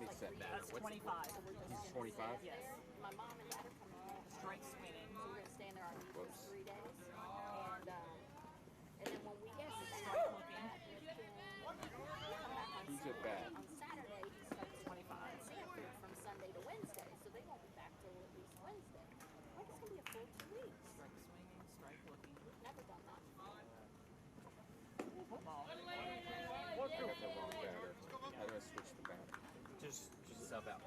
me like set batter. that's 25. He's 25? Yes. My mom and dad are coming home. Strike swinging. So we're gonna stay in there on these Whoops. 3 days. And then when we get back, Strike looking. we come back on Who's at Sunday. bat? On Saturday, he starts 25. Sanford from Sunday to Wednesday, so they won't be back till at least Wednesday. Like it's gonna be a full 2 weeks. Strike swinging. Strike looking. We've never done that. Ball. I got the wrong batter. How do I switch the batter? Just sub out.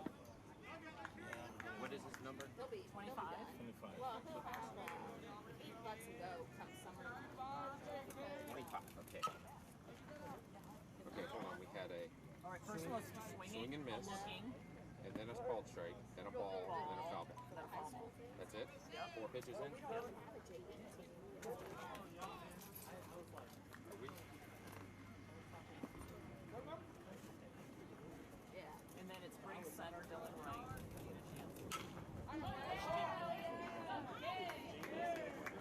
What is his number? He'll be 25. done. 25. Well, he'll have he lets him go come summertime. 25. Okay. Okay, hold on. We had a All right. First was swinging. swing and miss, Looking. and then a called strike, then a ball, and then a foul ball. For that foul ball. That's it? 4 pitches in? We don't have a JV team. Are we? Yeah. And then it's bring center, Dylan right. You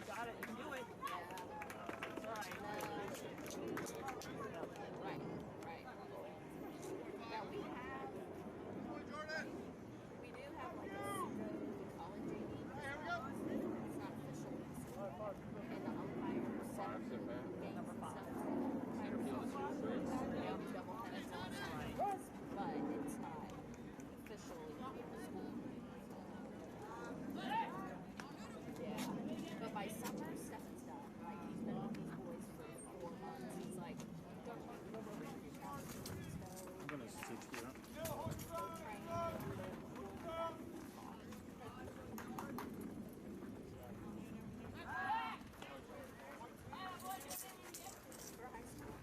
got it. You can do it. That's right. Right, right. Now we do have like a pseudo college JV. It's not official. And the umpires set Five's at bat. games Number and 5. stuff. Center field is two strikes. Yeah, we double headers on Right. but it's not officially school. Yeah. But by summer, Stefan's done. Like he's been with these boys for 4 months. He's like, don't go I'm gonna switch here. train. For high school.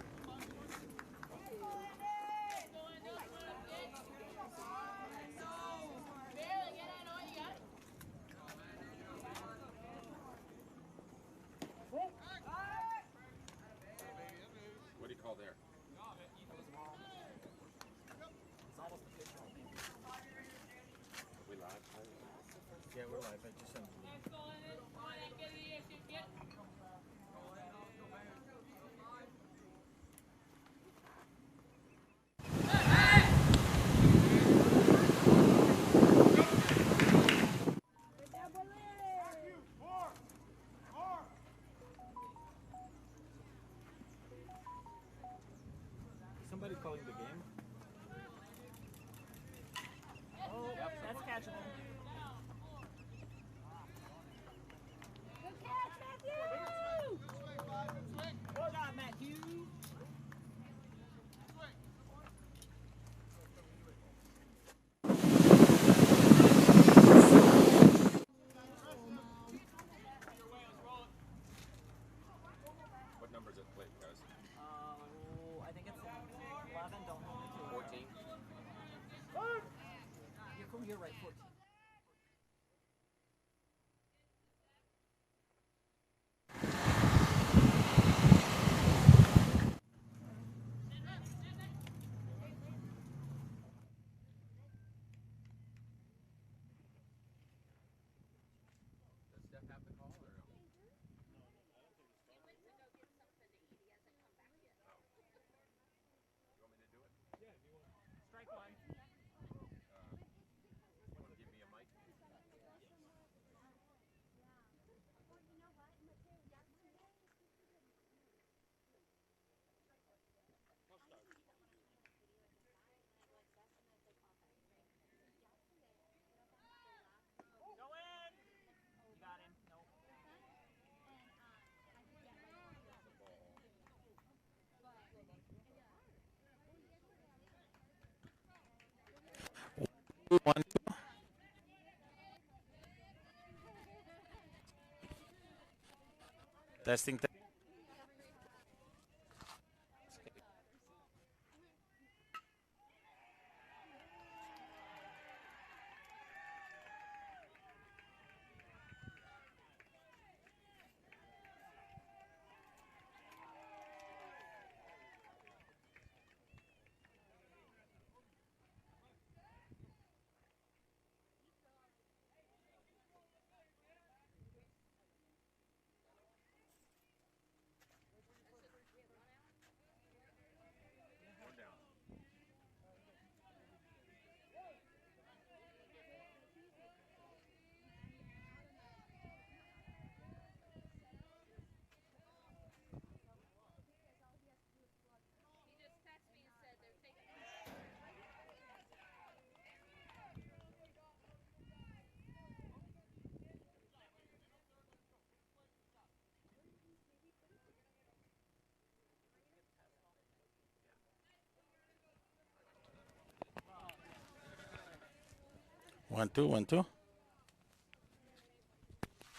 What do you call there? It's almost official. Are we live? Yeah, we're live. I just sent you. Somebody calling the game? Oh, that's catchable. Good catch, Matthew! Good job, Matthew. What number is it plate, guys? I think it's 11. Don't hold me to it. 14? You're right, 14. Does Steph have the call or no? You want me to do it? Strike one. You want to give me a mic? Go in! You got him. Nope. One, two. Testing. 1-2, 1-2. There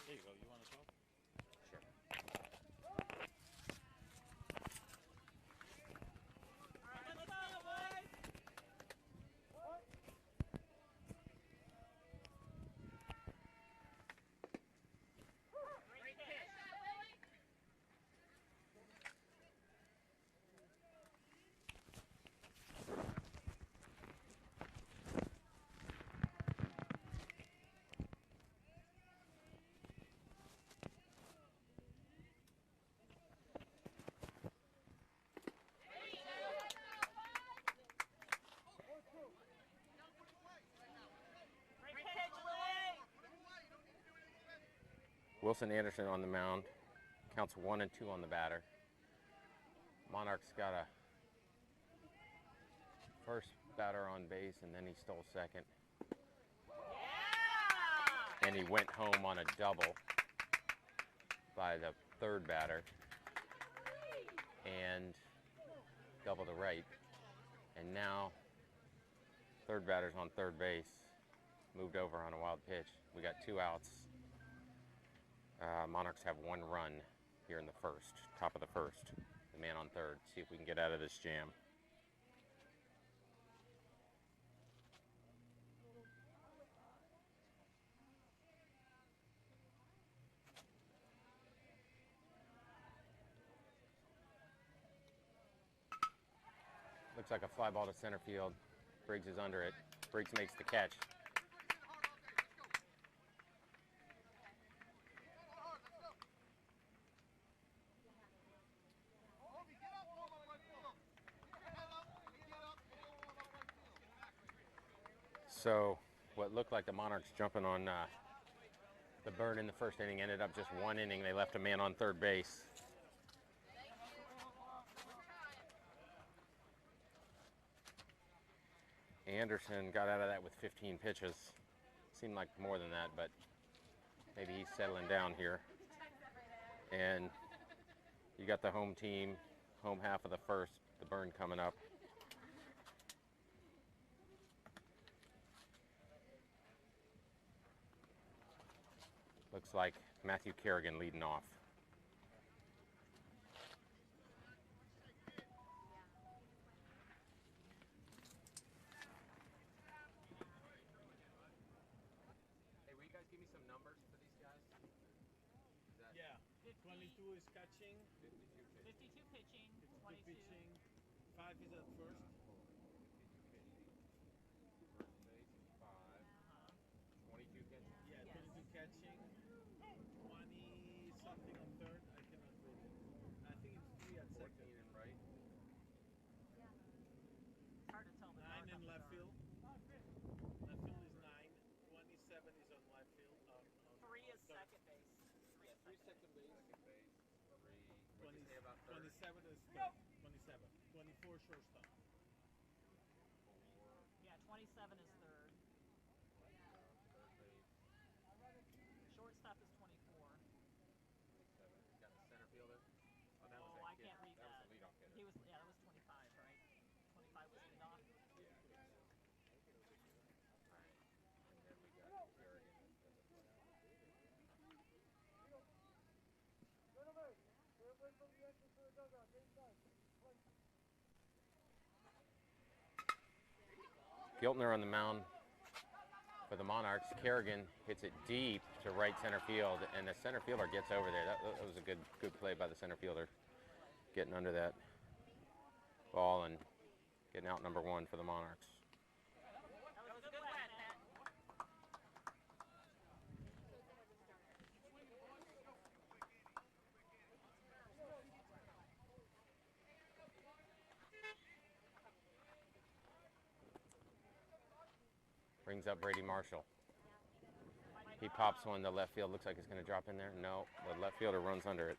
you go. You want to talk? Sure. Wilson Anderson on the mound. Counts 1 and 2 on the batter. Monarchs got a first batter on base, and then he stole second. And he went home on a double by the third batter and double to right. And now third batter's on third base, moved over on a wild pitch. We got 2 outs. Monarchs have 1 run here in the first, top of the first. The man on third. See if we can get out of this jam. Looks like a fly ball to center field. Briggs is under it. Briggs makes the catch. So what looked like the Monarchs jumping on the bird in the first inning ended up just 1 inning. They left a man on third base. Anderson got out of that with 15 pitches. Seemed like more than that, but maybe he's settling down here. And you got the home team, home half of the first, the burn coming up. Looks like Matthew Kerrigan leading off. Hey, will you guys give me some numbers for these guys? Yeah. 22 is catching. 52 pitching. 52 pitching. 5 is at first. 22 catches. Yeah, 22 catching. 20 something on third. I cannot read it. I think it's 3 at 14 second. in right. It's hard to tell the 9 dark in on the left dark. field. Left field is 9. 27 is on left field. 3 is third. second base. 3 is second base. Second base. 3. What 20, did you say about third? 27 is third. 27. 24 shortstop. 4. Yeah, 27 is third. Third base. Shortstop is 24. 27. He's got the center fielder. Oh, that was Oh, a I kid. can't read That that. was the leadoff hitter. He was, yeah, that was 25, right? 25 was lead off. Yeah, I think so. Alright. And then we got Kerrigan as a player. Giltner on the mound for the Monarchs. Kerrigan hits it deep to right center field, and the center fielder gets over there. That was a good play by the center fielder, getting under that ball and getting out number 1 for the Monarchs. That was a good whack, Matt. Brings up Brady Marshall. He pops one to left field. Looks like it's going to drop in there. No, the left fielder runs under it.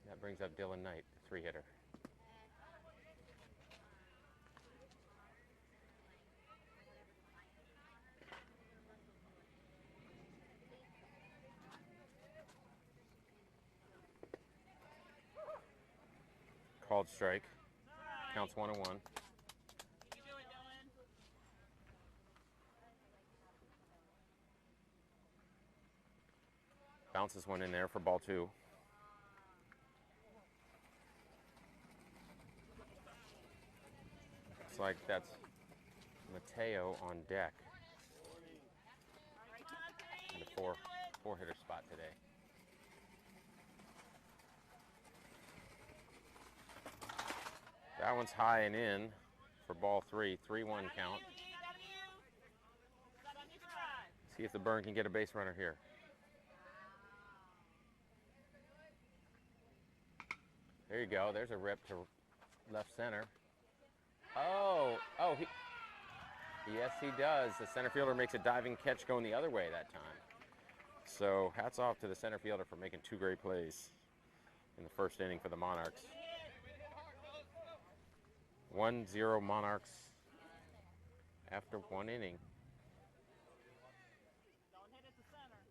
That brings up Dylan Knight, 3-hitter. Called strike. Counts 1-1. You do it, Dylan. Bounces one in there for ball 2. Looks like that's Mateo on deck in the four-hitter spot today. That one's high and in for ball 3. 3-1 count. See if the Burn can get a base runner here. There you go. There's a rip to left center. Oh, yes, he does. The center fielder makes a diving catch going the other way that time. So hats off to the center fielder for making 2 great plays in the first inning for the Monarchs. 1-0 Monarchs after 1 inning. Don't hit it to center.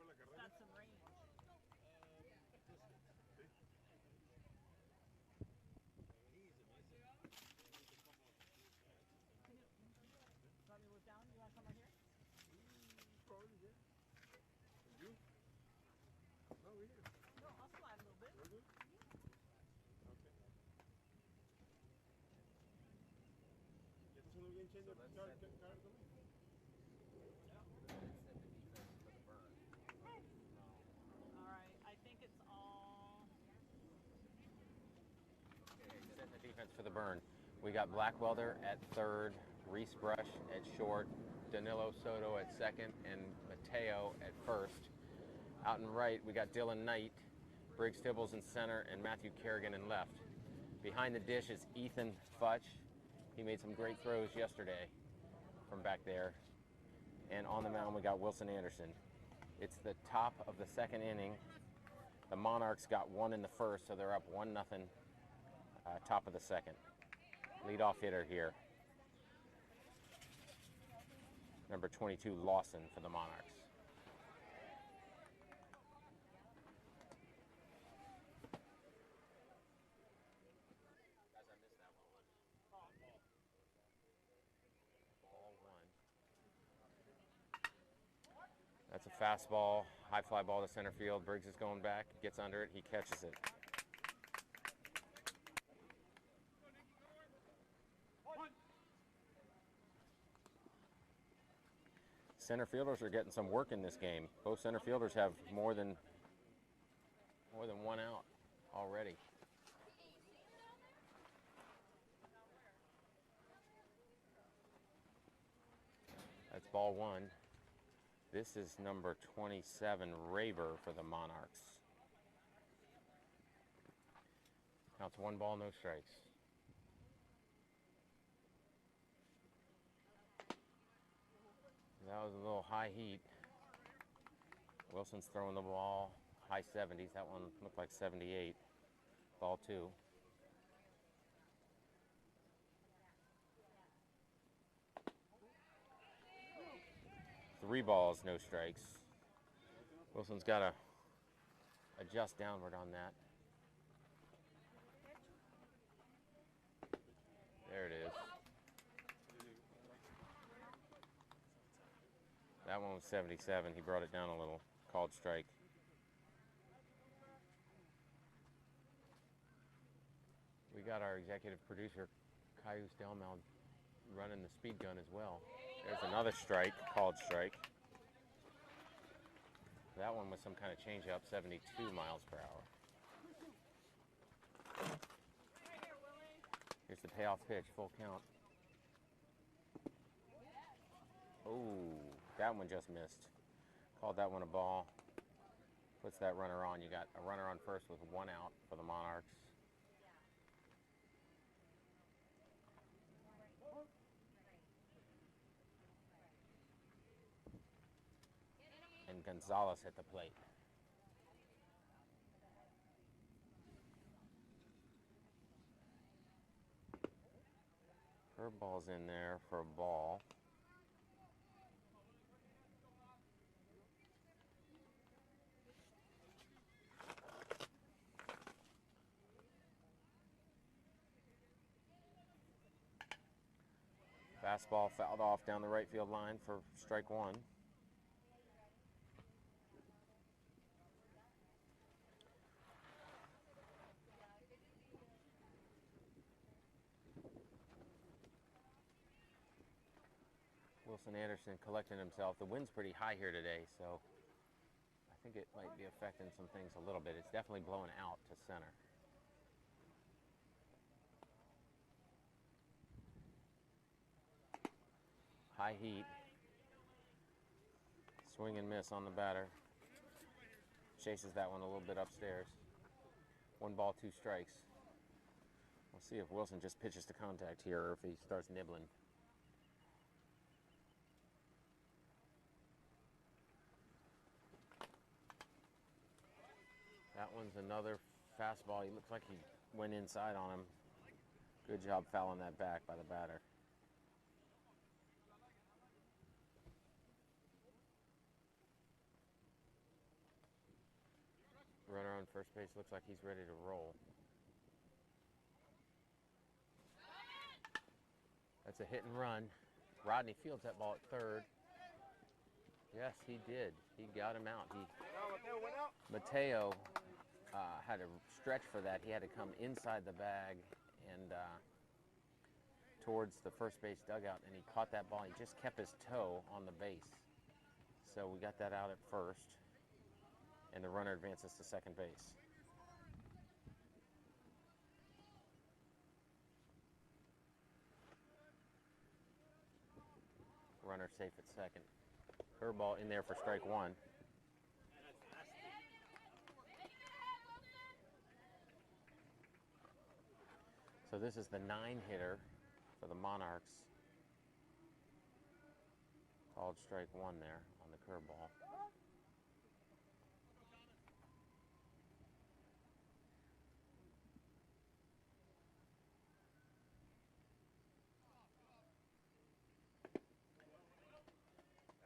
It's got some range. Want me to move down? You want to come right here? Probably, yeah. You? No, we're here. No, I'll slide a little bit. We're good? Okay. ¿Ya está haciendo bien change up card también? All right. I think it's all. Setting the defense for the Burn. We got Blackwelder at third, Reese Brush at short, Danilo Soto at second, and Mateo at first. Out in right, we got Dylan Knight, Briggs Tibbles in center, and Matthew Kerrigan in left. Behind the dish is Ethan Futch. He made some great throws yesterday from back there. And on the mound, we got Wilson Anderson. It's the top of the second inning. The Monarchs got 1 in the first, so they're up 1-0, top of the second. Leadoff hitter here. Number 22, Lawson for the Monarchs. Ball 1. That's a fastball, high fly ball to center field. Briggs is going back, gets under it, he catches it. Center fielders are getting some work in this game. Both center fielders have more than 1 out already. That's ball 1. This is number 27, Raber for the Monarchs. Counts 1 ball, no strikes. That was a little high heat. Wilson's throwing the ball high 70s. That one looked like 78. Ball 2. 3 balls, no strikes. Wilson's got to adjust downward on that. There it is. That one was 77. He brought it down a little. Called strike. We got our executive producer, Cayuse Delmal, running the speed gun as well. There's another strike, called strike. That one was some kind of change-up, 72 miles per hour. Here's the payoff pitch, full count. Oh, that one just missed. Called that one a ball. Puts that runner on. You got a runner on first with 1 out for the Monarchs. And Gonzalez at the plate. Curveball's in there for a ball. Fastball fouled off down the right field line for strike one. Wilson Anderson collecting himself. The wind's pretty high here today, so I think it might be affecting some things a little bit. It's definitely blowing out to center. High heat. Swing and miss on the batter. Chases that one a little bit upstairs. 1 ball, 2 strikes. We'll see if Wilson just pitches to contact here or if he starts nibbling. That one's another fastball. He looks like he went inside on him. Good job fouling that back by the batter. Runner on first base looks like he's ready to roll. That's a hit and run. Rodney fields that ball at third. Yes, he did. He got him out. Mateo had to stretch for that. He had to come inside the bag and towards the first base dugout, and he caught that ball. He just kept his toe on the base. So we got that out at first, and the runner advances to second base. Runner safe at second. Curveball in there for strike one. So this is the 9-hitter for the Monarchs. Called strike one there on the curveball.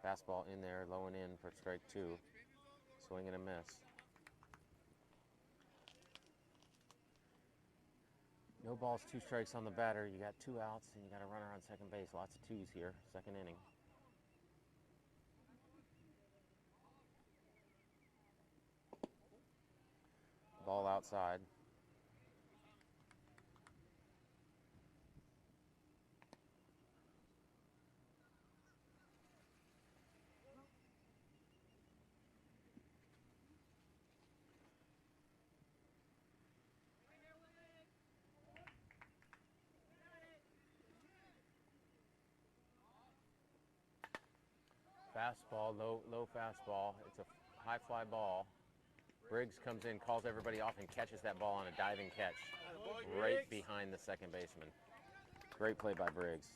Fastball in there, low and in for strike two. Swing and a miss. No balls, 2 strikes on the batter. You got 2 outs and you got a runner on second base. Lots of 2s here, second inning. Ball outside. Fastball, low fastball. It's a high fly ball. Briggs comes in, calls everybody off, and catches that ball on a diving catch right behind the second baseman. Great play by Briggs.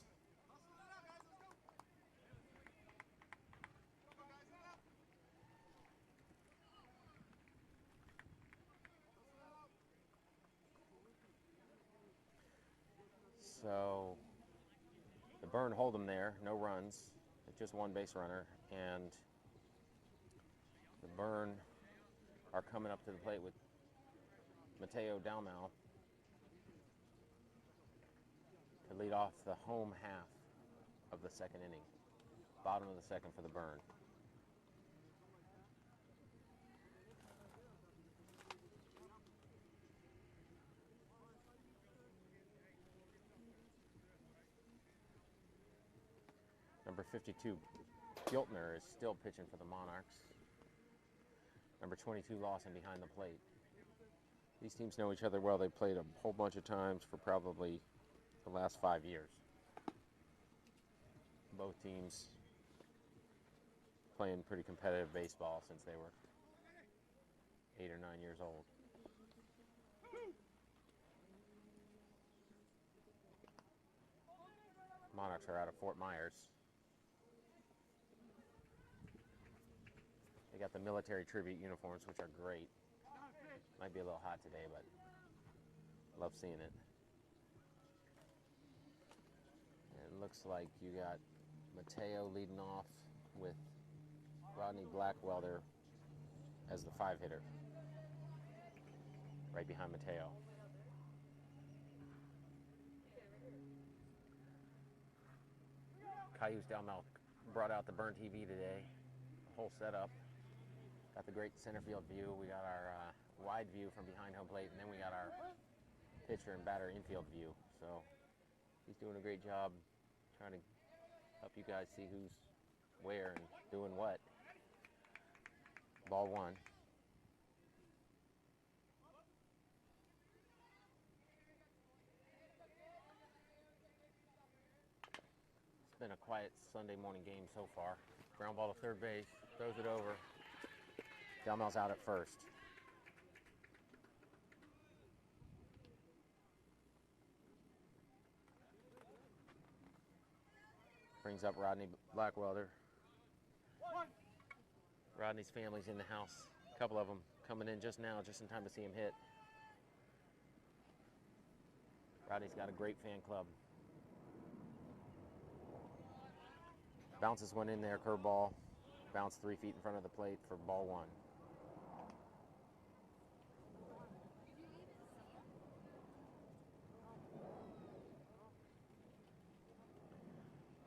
So the Burn hold him there, no runs, just 1 base runner, and the Burn are coming up to the plate with Mateo Dalmau to lead off the home half of the second inning. Bottom of the second for the Burn. Number 52, Giltner, is still pitching for the Monarchs. Number 22, Lawson, behind the plate. These teams know each other well. They've played a whole bunch of times for probably the last 5 years. Both teams playing pretty competitive baseball since they were 8 or 9 years old. Monarchs are out of Fort Myers. They got the military tribute uniforms, which are great. Might be a little hot today, but love seeing it. And it looks like you got Mateo leading off with Rodney Blackwelder as the 5-hitter, right behind Mateo. Cayuse Delmel brought out the Burn TV today. Whole setup. Got the great center field view. We got our wide view from behind home plate, and then we got our pitcher and batter infield view. So he's doing a great job trying to help you guys see who's where and doing what. Ball one. It's been a quiet Sunday morning game so far. Ground ball to third base, throws it over. Delmel's out at first. Brings up Rodney Blackwelder. Rodney's family's in the house. A couple of them coming in just now, just in time to see him hit. Rodney's got a great fan club. Bounces one in there, curveball. Bounce 3 feet in front of the plate for ball one.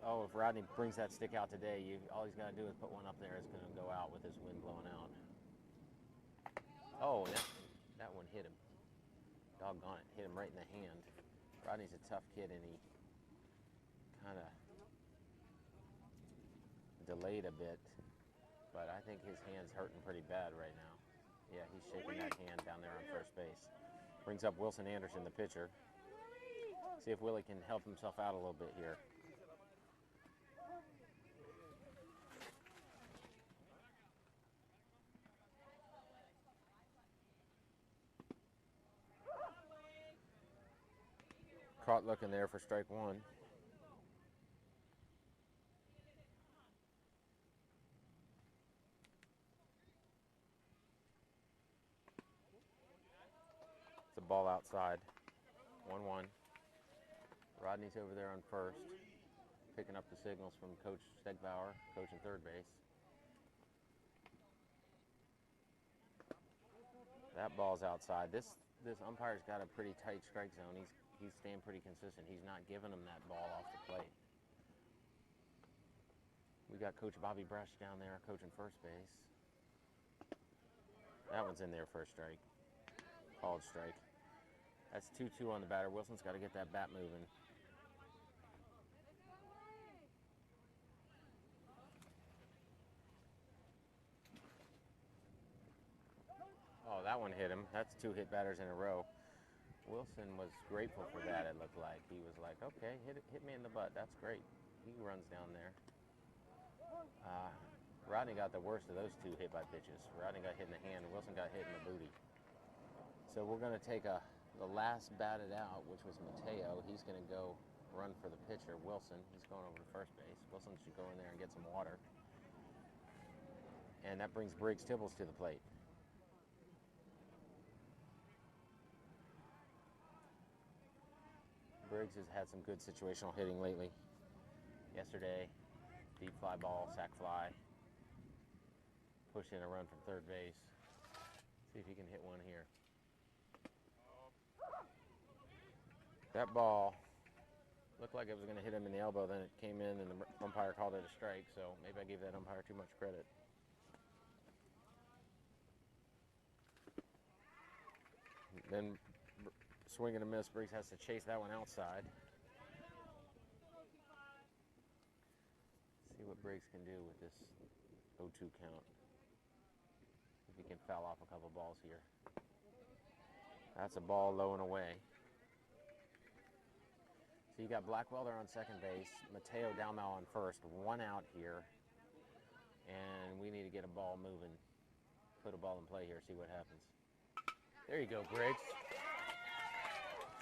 Oh, if Rodney brings that stick out today, all he's got to do is put one up there. It's going to go out with his wind blowing out. Oh, that one hit him. Doggone it, hit him right in the hand. Rodney's a tough kid, and he kind of delayed a bit, but I think his hand's hurting pretty bad right now. Yeah, he's shaking that hand down there on first base. Brings up Wilson Anderson, the pitcher. See if Willie can help himself out a little bit here. Caught looking there for strike one. It's a ball outside. 1-1. Rodney's over there on first, picking up the signals from Coach Stegbauer, coaching third base. That ball's outside. This umpire's got a pretty tight strike zone. He's staying pretty consistent. He's not giving him that ball off the plate. We got Coach Bobby Brush down there coaching first base. That one's in there for a strike. Called strike. That's 2-2 on the batter. Wilson's got to get that bat moving. Oh, that one hit him. That's 2 hit batters in a row. Wilson was grateful for that, it looked like. He was like, okay, hit me in the butt. That's great. He runs down there. Rodney got the worst of those 2 hit by pitches. Rodney got hit in the hand. Wilson got hit in the booty. So we're going to take the last batted out, which was Mateo. He's going to go run for the pitcher, Wilson. He's going over to first base. Wilson should go in there and get some water. And that brings Briggs Tibbles to the plate. Briggs has had some good situational hitting lately. Yesterday, deep fly ball, sac fly. Push in a run from third base. See if he can hit one here. That ball looked like it was going to hit him in the elbow, then it came in and the umpire called it a strike, so maybe I gave that umpire too much credit. Then swing and a miss. Briggs has to chase that one outside. See what Briggs can do with this 0-2 count. If he can foul off a couple balls here. That's a ball low and away. So you got Blackwelder on second base, Mateo Dalmau on first, 1 out here, and we need to get a ball moving. Put a ball in play here, see what happens. There you go, Briggs.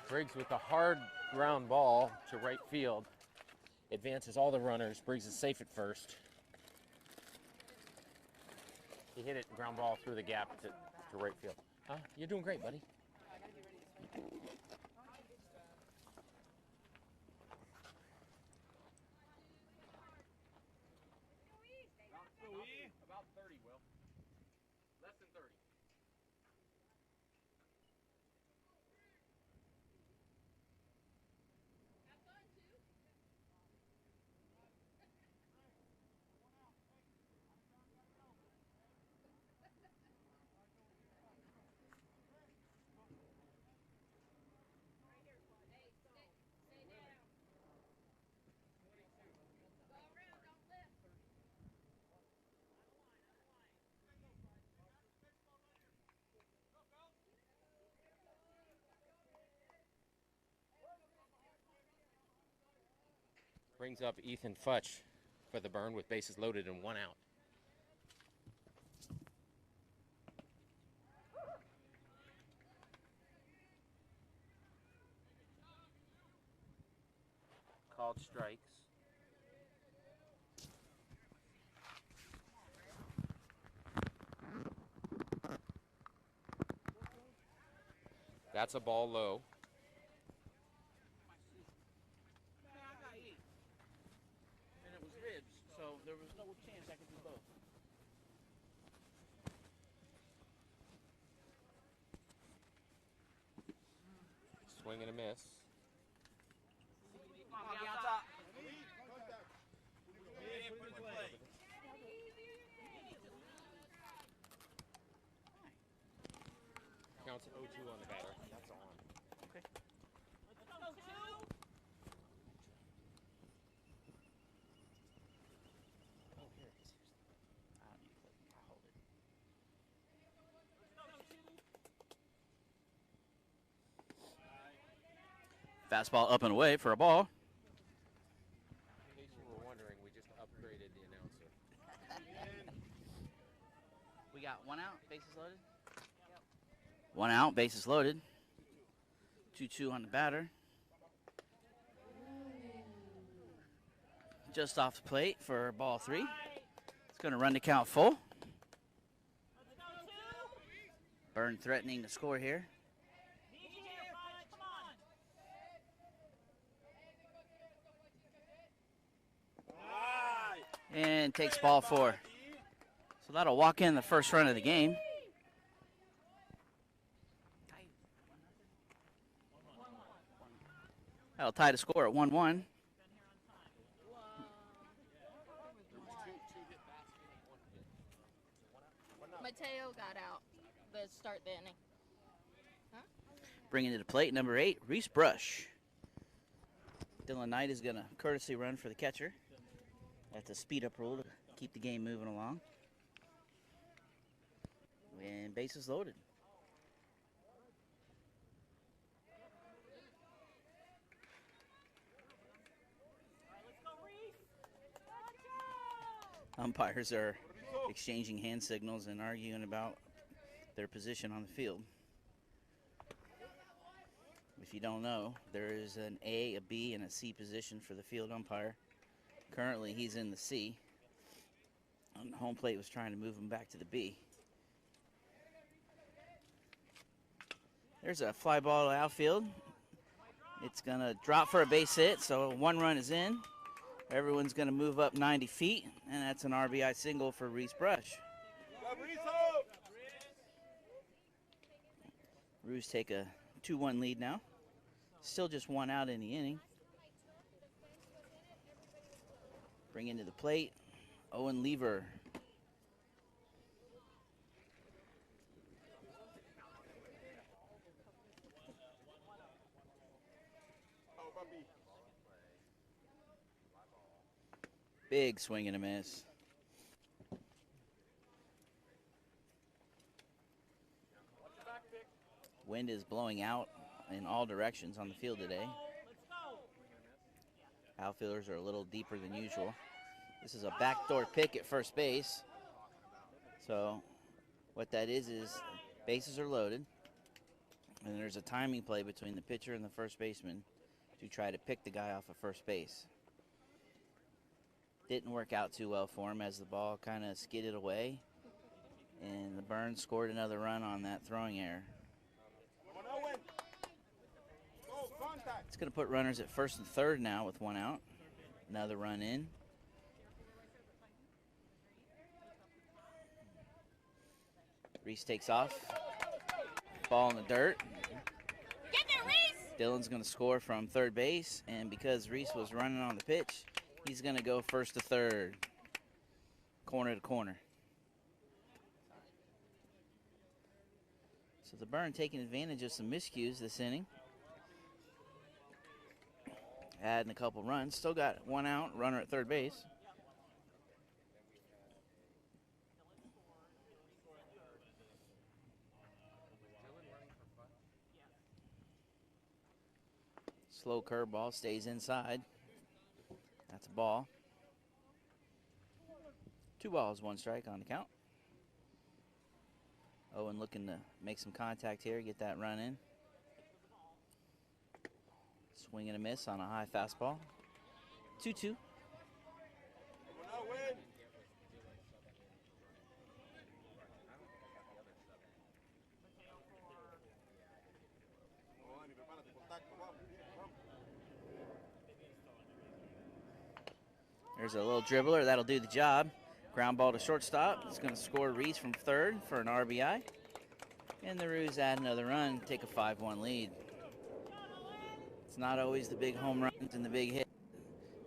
Briggs with the hard ground ball to right field. Advances all the runners. Briggs is safe at first. He hit it, ground ball through the gap to right field. Huh? You're doing great, buddy. About 30, Will. Less than 30. Brings up Ethan Futch for the Burn with bases loaded and 1 out. Called strikes. That's a ball low. Man, I got 8. And it was ribs, so there was no chance I could do both. Swing and a miss. Come on, be on top. Counts 0-2 on the batter. That's on. Okay. Let's go, 2. Oh, here it is. I don't need to click. I hold it. Fastball up and away for a ball. In case you were wondering, we just upgraded the announcer. We got 1 out, bases loaded. 1 out, bases loaded. 2-2 on the batter. Just off the plate for ball 3. It's going to run the count full. Burn threatening to score here. And takes ball 4. So that'll walk in the first run of the game. That'll tie the score at 1-1. Mateo got out to start the inning. Bringing to the plate, number 8, Reese Brush. Dylan Knight is going to courtesy run for the catcher. That's a speed-up rule to keep the game moving along. And bases loaded. Umpires are exchanging hand signals and arguing about their position on the field. If you don't know, there is an A, a B, and a C position for the field umpire. Currently, he's in the C. And home plate was trying to move him back to the B. There's a fly ball to outfield. It's going to drop for a base hit, so 1 run is in. Everyone's going to move up 90 feet, and that's an RBI single for Reese Brush. Roos take a 2-1 lead now. Still just 1 out in the inning. Bring into the plate, Owen Lever. Big swing and a miss. Wind is blowing out in all directions on the field today. Outfielders are a little deeper than usual. This is a backdoor pick at first base. So what that is bases are loaded, and there's a timing play between the pitcher and the first baseman to try to pick the guy off of first base. Didn't work out too well for him as the ball kind of skidded away, and the Burns scored another run on that throwing error. It's going to put runners at first and third now with 1 out. Another run in. Reese takes off. Ball in the dirt. Get there, Reese! Dylan's going to score from third base, and because Reese was running on the pitch, he's going to go first to third, corner to corner. So the Burn taking advantage of some miscues this inning. Adding a couple runs. Still got 1 out, runner at third base. Slow curveball stays inside. the ball. 2 balls, 1 strike on the count. Owen looking to make some contact here, get that run in. Swing and a miss on a high fastball. 2-2. There's a little dribbler. That'll do the job. Ground ball to shortstop. It's going to score Reese from third for an RBI. And the Roos add another run, take a 5-1 lead. It's not always the big home runs and the big hit.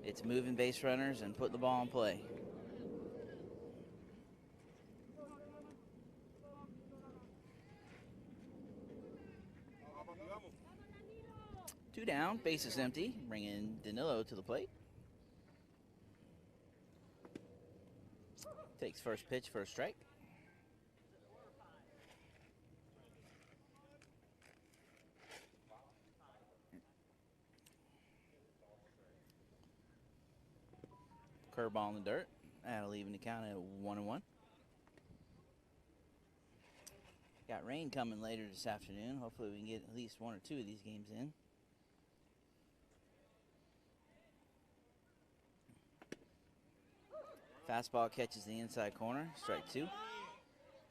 It's moving base runners and putting the ball in play. Two down, base is empty. Bring in Danilo to the plate. Takes first pitch for a strike. Curveball in the dirt. That'll even the count at 1-1. Got rain coming later this afternoon. Hopefully we can get at least 1 or 2 of these games in. Fastball catches the inside corner. Strike 2.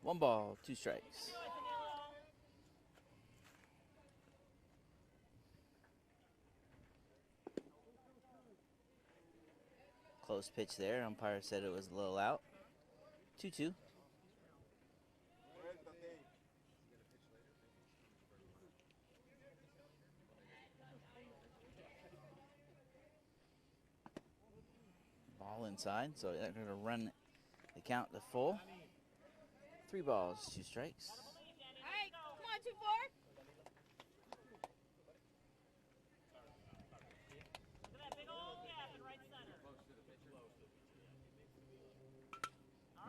1 ball, 2 strikes. Close pitch there. Umpire said it was a little out. 2-2. Ball inside, so they're going to run the count to full. 3 balls, 2 strikes. All right, come on, 2-4.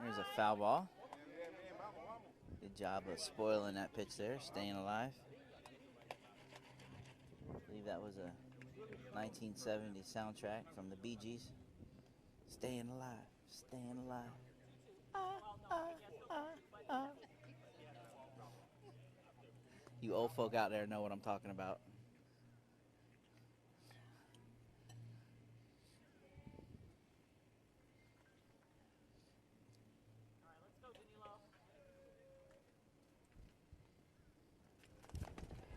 There's a foul ball. Good job of spoiling that pitch there, staying alive. I believe that was a 1970 soundtrack from the Bee Gees. Staying alive, staying alive. You old folk out there know what I'm talking about.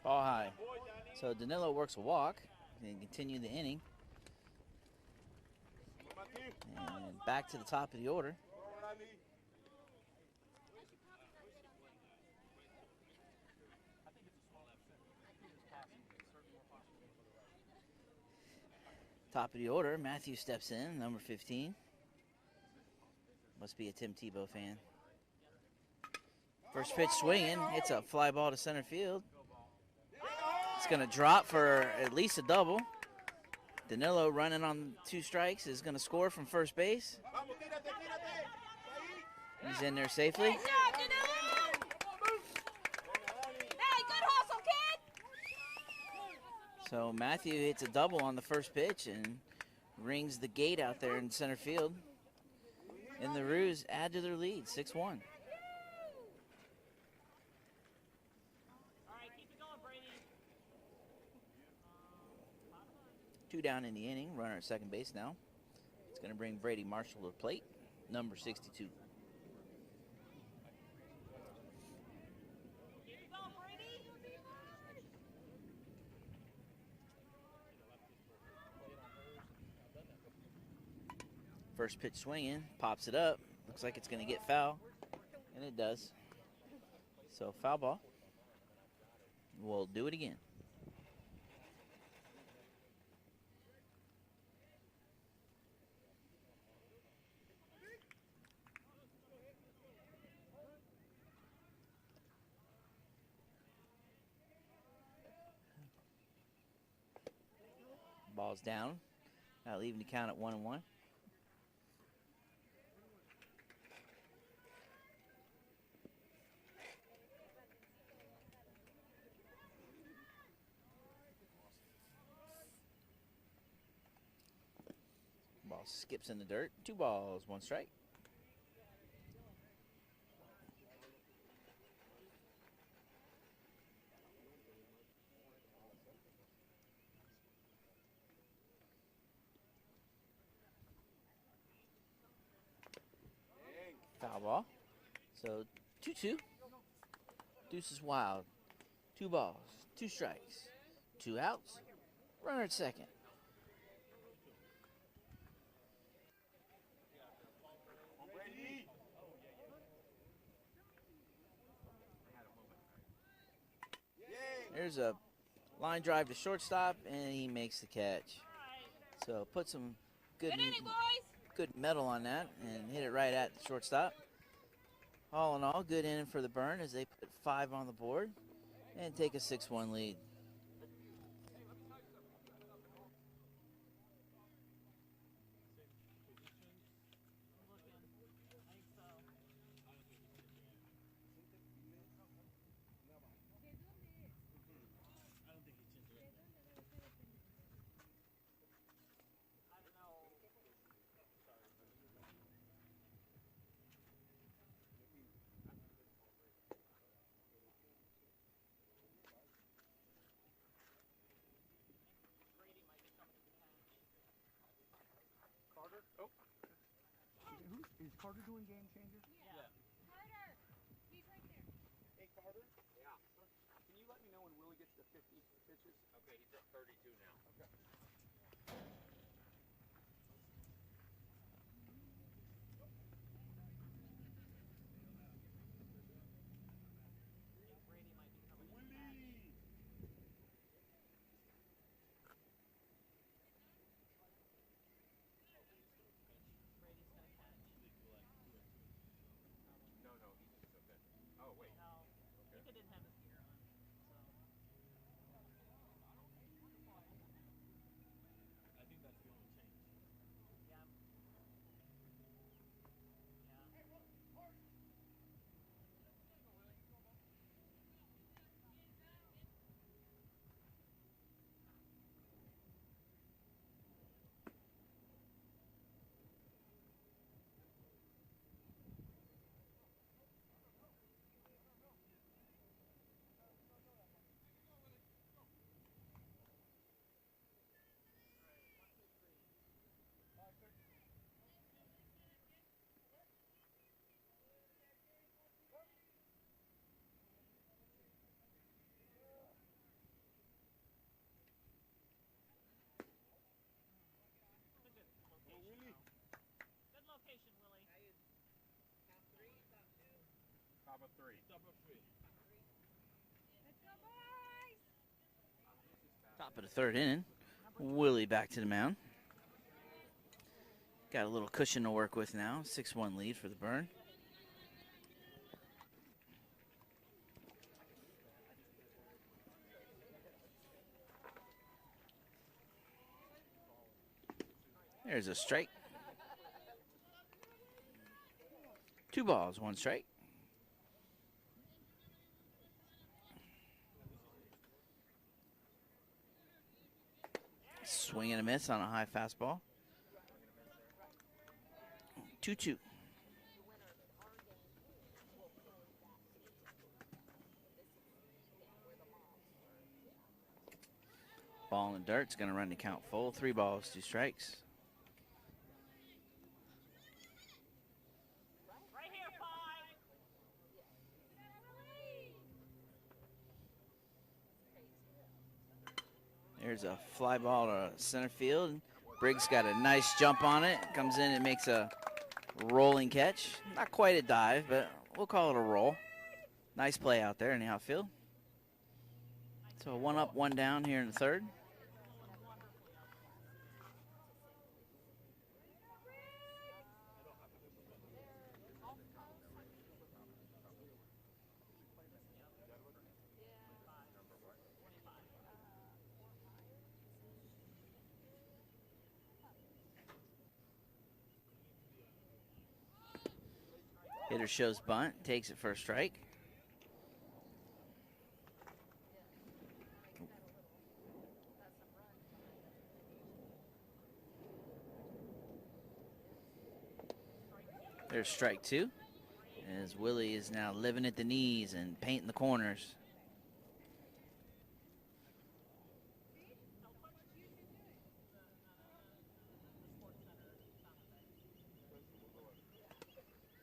Ball high. So Danilo works a walk and continue the inning. And back to the top of the order. Top of the order, Matthew steps in, number 15. Must be a Tim Tebow fan. First pitch swinging, it's a fly ball to center field. It's going to drop for at least a double. Danilo running on 2 strikes is going to score from first base. He's in there safely. Good job, Danilo! Hey, good hustle, kid! So Matthew hits a double on the first pitch and rings the gate out there in center field. And the Roos add to their lead, 6-1. 2 down in the inning, runner at second base now. It's going to bring Brady Marshall to the plate, number 62. First pitch swinging, pops it up. Looks like it's going to get foul, and it does. So foul ball. We'll do it again. Ball's down. Now leaving the count at 1-1. Ball skips in the dirt. 2 balls, 1 strike. Foul ball. So 2-2. Deuce is wild. 2 balls, 2 strikes, 2 outs. Runner at second. There's a line drive to shortstop, and he makes the catch. So put some good metal on that and hit it right at the shortstop. All in all, good inning for the Burn as they put 5 on the board and take a 6-1 lead. Is Carter doing game changer? Yeah. Carter, he's right there. Hey, Carter? Yeah. Can you let me know when Willie gets to 50 pitches? Okay, he's at 32 now. Okay. No, no, he's okay. Oh, wait. Okay. I think that's the only change. Top of 3. Top of 3. Let's go, boys! Top of the 3rd inning. Willie back to the mound. Got a little cushion to work with now. 6-1 lead for the Burn. There's a strike. 2 balls, 1 strike. Swing and a miss on a high fastball. 2-2. Ball in the dirt. It's going to run the count full. 3 balls, 2 strikes. Right here, 5. There's a fly ball to center field. Briggs got a nice jump on it. Comes in and makes a rolling catch. Not quite a dive, but we'll call it a roll. Nice play out there in the outfield. So 1 up, 1 down here in the 3rd. Hitter shows bunt, takes it for a strike. There's strike two, as Willie is now living at the knees and painting the corners.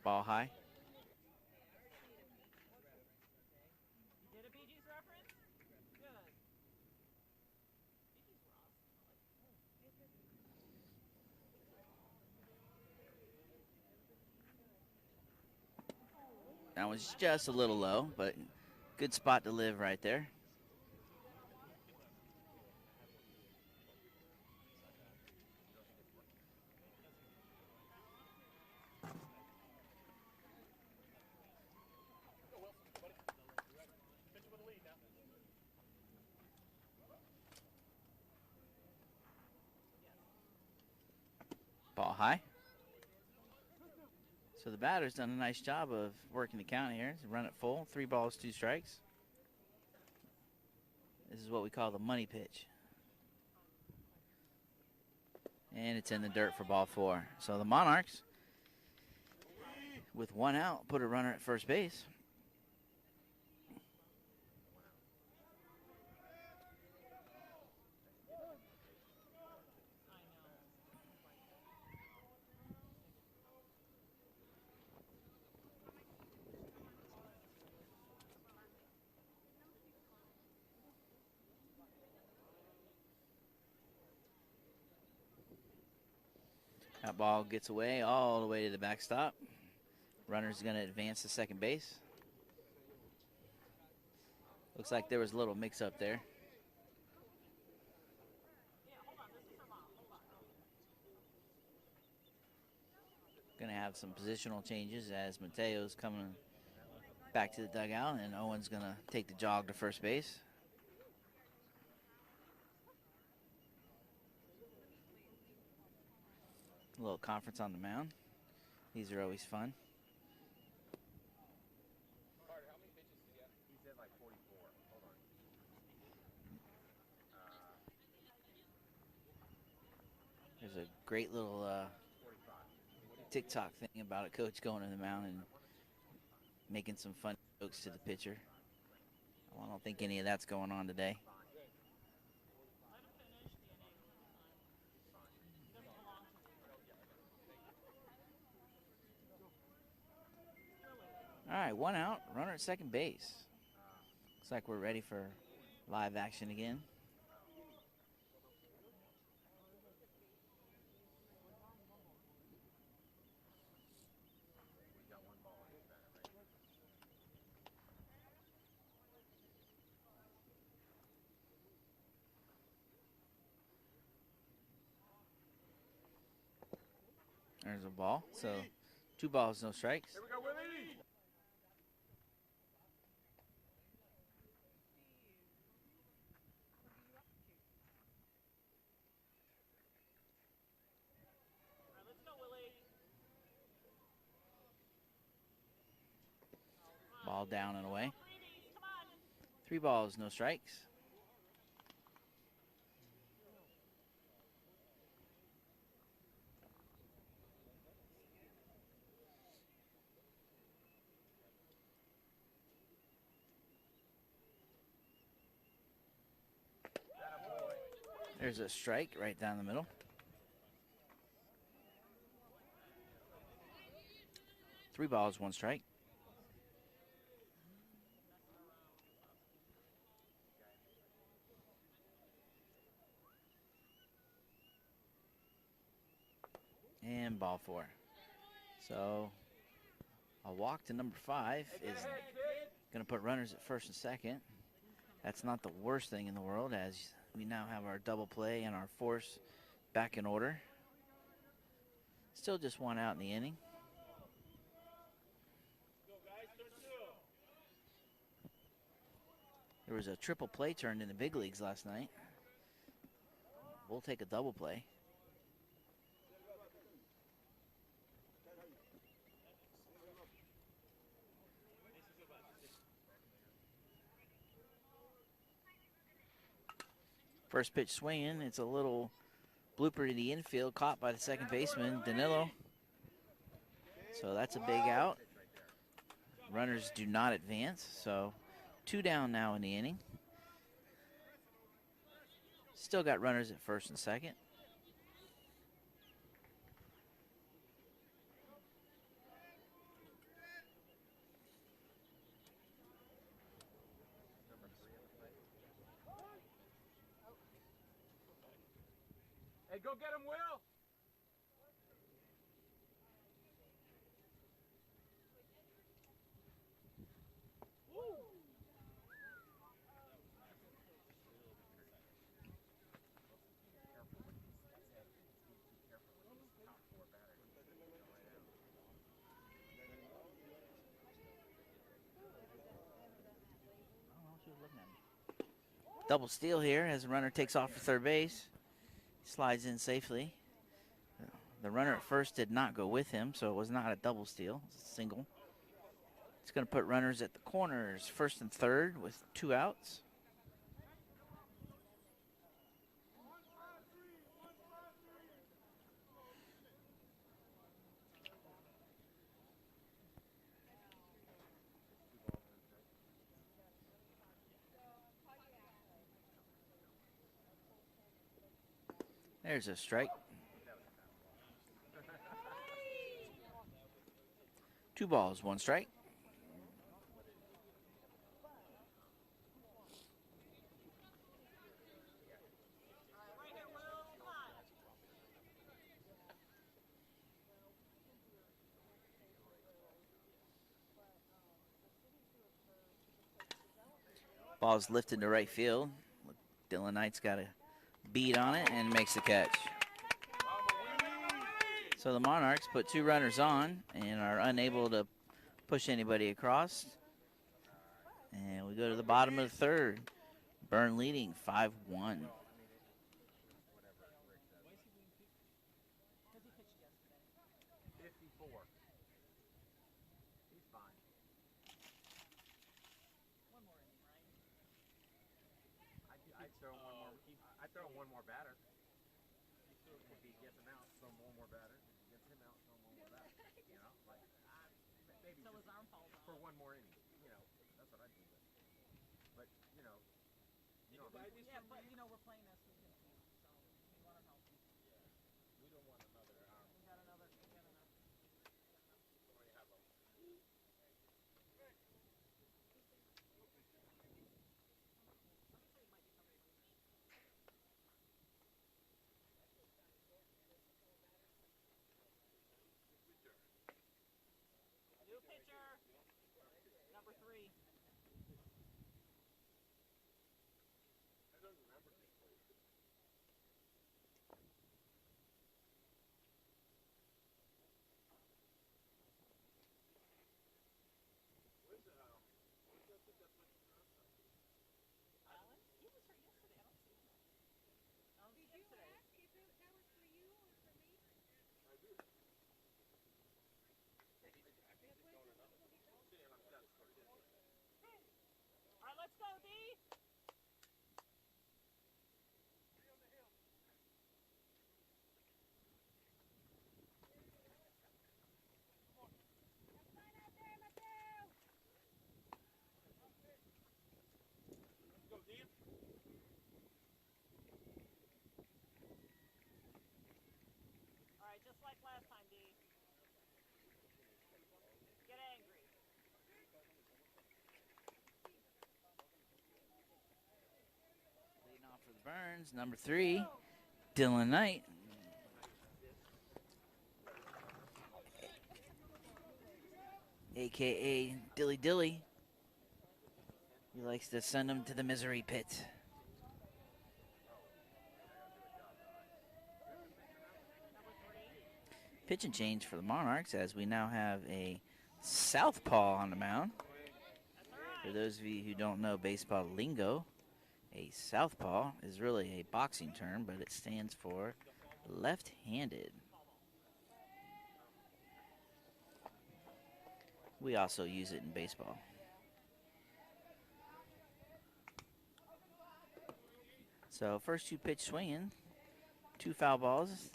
Ball high. That one's just a little low, but good spot to live right there. Ball high. So the batter's done a nice job of working the count here. Run it full, 3 balls, 2 strikes. This is what we call the money pitch. And it's in the dirt for ball 4. So the Monarchs, with 1 out, put a runner at first base. That ball gets away all the way to the backstop. Runner's going to advance to second base. Looks like there was a little mix-up there. Going to have some positional changes as Mateo's coming back to the dugout, and Owen's going to take the jog to first base. A little conference on the mound. These are always fun. Carter, how many pitches did he have? He said like 44. Hold on. There's a great little TikTok thing about a coach going to the mound and making some fun jokes to the pitcher. I don't think any of that's going on today. All right, 1 out, runner at second base. Looks like we're ready for live action again. There's a ball, so 2 balls, no strikes. Here we go, Willie! Ball down and away. 3 balls, no strikes. There's a strike right down the middle. 3 balls, 1 strike. And ball 4. So a walk to number 5 is going to put runners at first and second. That's not the worst thing in the world, as we now have our double play and our force back in order. Still just 1 out in the inning. There was a triple play turned in the big leagues last night. We'll take a double play. First pitch swinging. It's a little blooper to the infield, caught by the second baseman, Danilo. So that's a big out. Runners do not advance, so 2 down now in the inning. Still got runners at first and second. Hey, go get him, Will! Double steal here as the runner takes off for third base. Slides in safely. The runner at first did not go with him, so it was not a double steal. It's a single. It's going to put runners at the corners, first and third with 2 outs. There's a strike. 2 balls, 1 strike. Ball's lifted to right field. Dylan Knight's got a beat on it and makes the catch. So the Monarchs put 2 runners on and are unable to push anybody across. And we go to the bottom of the third. Byrne leading 5-1. 54. He's fine. I'd throw him one more. I'd throw him one more batter. If he gets him out, throw him one more batter. If he gets him out, throw him one more batter. You know, like maybe so his arm falls off for one more inning. You know, that's what I'd do. But you know, Yeah, But you know we're playing this weekend too, so we want to help him. we don't want another arm. We got enough. New pitcher, number 3. Alan? He was here yesterday. I don't see him. I don't see him yesterday. All right, let's go, D. Go, Dan. All right, just like last time, D. Get angry. Leading off for the Burns, number 3, Dylan Knight. AKA Dilly Dilly. He likes to send him to the misery pit. Pitch and change for the Monarchs as we now have a southpaw on the mound. For those of you who don't know baseball lingo, a southpaw is really a boxing term, but it stands for left-handed. We also use it in baseball. So first 2 pitch swinging, 2 foul balls.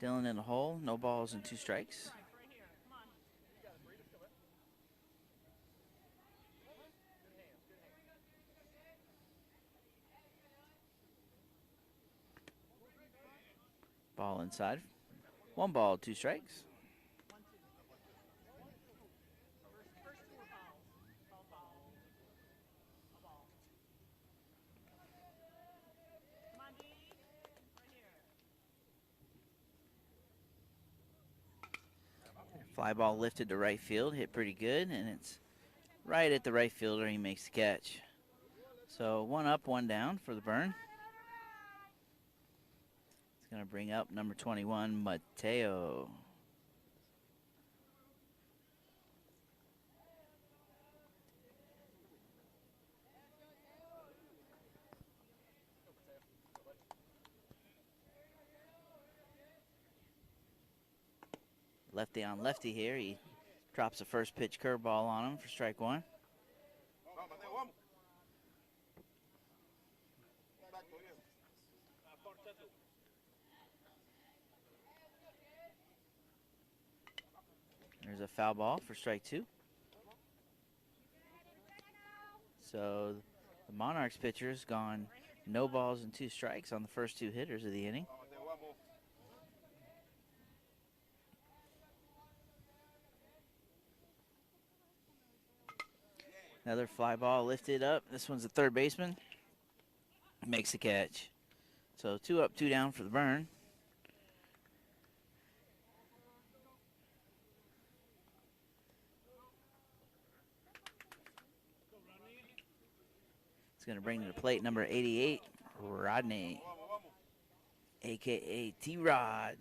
Dylan in the hole, no balls and 2 strikes. Right here. Come on. Ball inside. 1 ball, 2 strikes. 1, 2. First 2 are balls. Ball, ball. A ball. Come on, D. Right here. Fly ball lifted to right field, hit pretty good, and it's right at the right fielder. He makes the catch. So 1 up, 1 down for the burn. It's going to bring up number 21, Mateo. Lefty on lefty here. He drops a first pitch curveball on him for strike 1. There's a foul ball for strike 2. So the Monarchs pitcher's gone no balls and 2 strikes on the first 2 hitters of the inning. Another fly ball lifted up. This one's the third baseman. Makes the catch. So 2 up, 2 down for the burn. It's going to bring to the plate number 88, Rodney, a.k.a. T-Rod.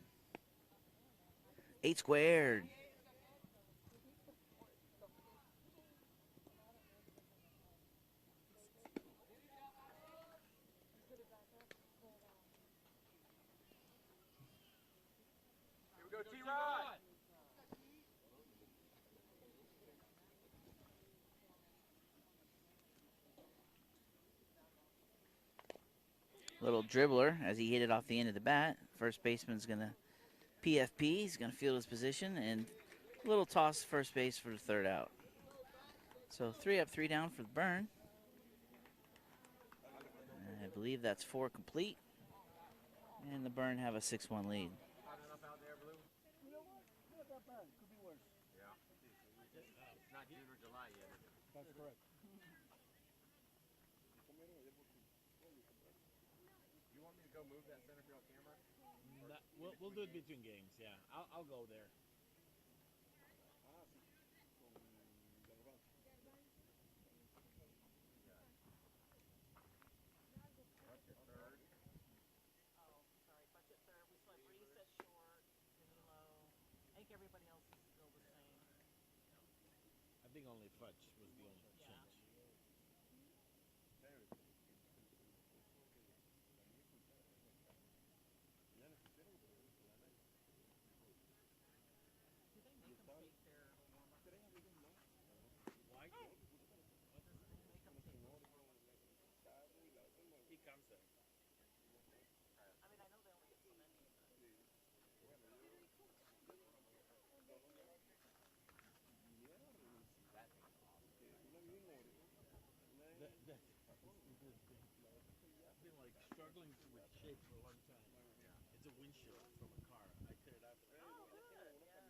8 squared. Here we go, T-Rod. Little dribbler as he hit it off the end of the bat. First baseman's going to PFP. He's going to field his position, and a little toss to first base for the third out. So 3 up, 3 down for the burn. I believe that's 4 complete. And the burn have a 6-1 lead. Not June or July yet, is it? That's correct. You want me to go move that center field camera? We'll do it between games. Yeah, I'll go there. Oh, sorry. Budget third. We still have Reese at short. Danilo. I think everybody else is still the same. I think only Fudge was the only Yeah. change. Do they make them take their warm-up? Why? Do they make them take those warm-up? He comes there. I mean, I know they only get so many, but. I've been like struggling with shape for a long time. It's a windshield from a car. I cleared it out. Oh, good. Yeah.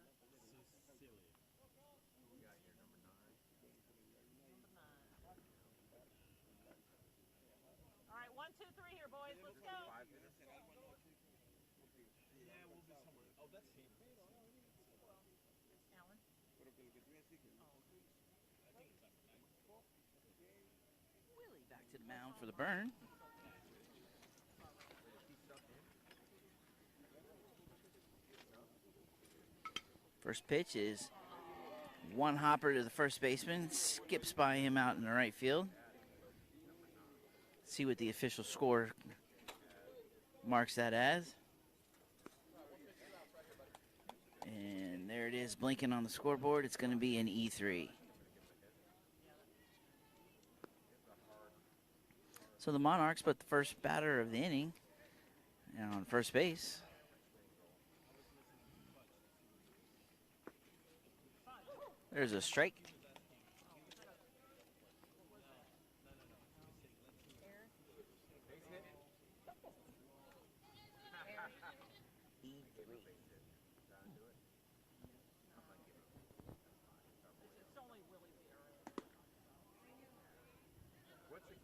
It's so silly. We got here number 9. Number 9. All right, 1, 2, 3 here, boys. Let's go. 5 minutes. Yeah, we'll be somewhere. Oh, that's him. Alan? Willie back to the mound for the burn. First pitch is 1 hopper to the first baseman. Skips by him out in the right field. See what the official score marks that as. And there it is, blinking on the scoreboard. It's going to be an E3. So the Monarchs put the first batter of the inning on first base. There's a strike.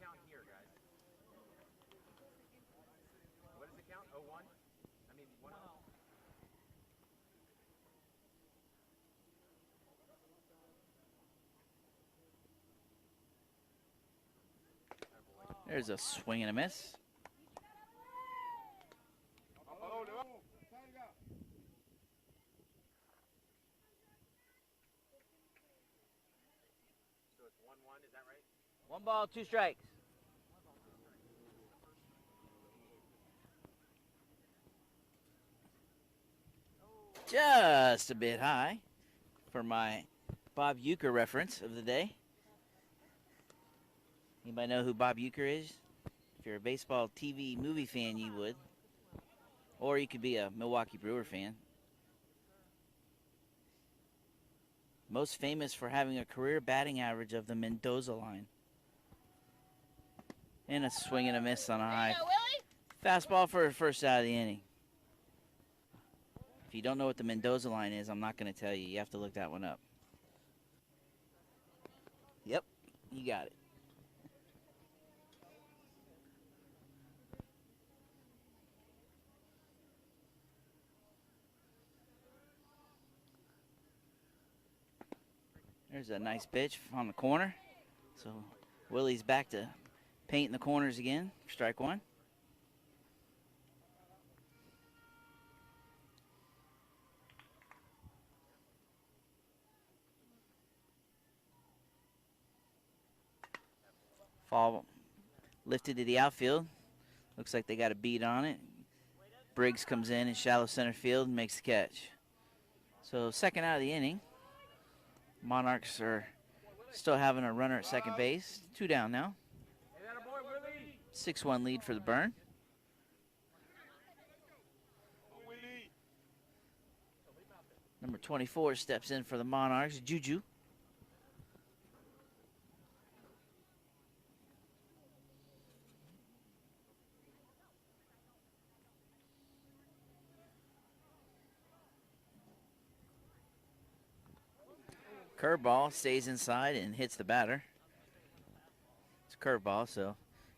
count here, guys? What does it count? 0-1? I mean, 1-0? There's a swing and a miss. So it's 1-1, is that right? 1 ball, 2 strikes. Just a bit high for my Bob Uecker reference of the day. Anybody know who Bob Uecker is? If you're a baseball TV movie fan, you would. Or you could be a Milwaukee Brewer fan. Most famous for having a career batting average of the Mendoza line. And a swing and a miss on a high fastball for a first out of the inning. If you don't know what the Mendoza line is, I'm not going to tell you. You have to look that one up. Yep, you got it. There's a nice pitch on the corner. So Willie's back to painting the corners again. Strike one. Fall lifted to the outfield. Looks like they got a beat on it. Briggs comes in shallow center field and makes the catch. So second out of the inning. Monarchs are still having a runner at second base. 2 down now. 6-1 lead for the Burn. Number 24 steps in for the Monarchs, Juju. Curveball stays inside and hits the batter. It's a curveball, so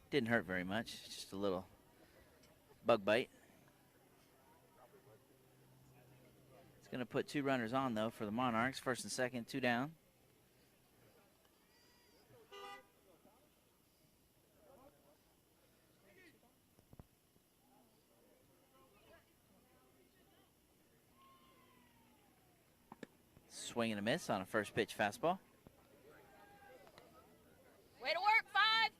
didn't hurt very much. Just a little bug bite. It's going to put 2 runners on, though, for the Monarchs. First and second, 2 down. Swing and a miss on a first pitch fastball. Way to work, 5.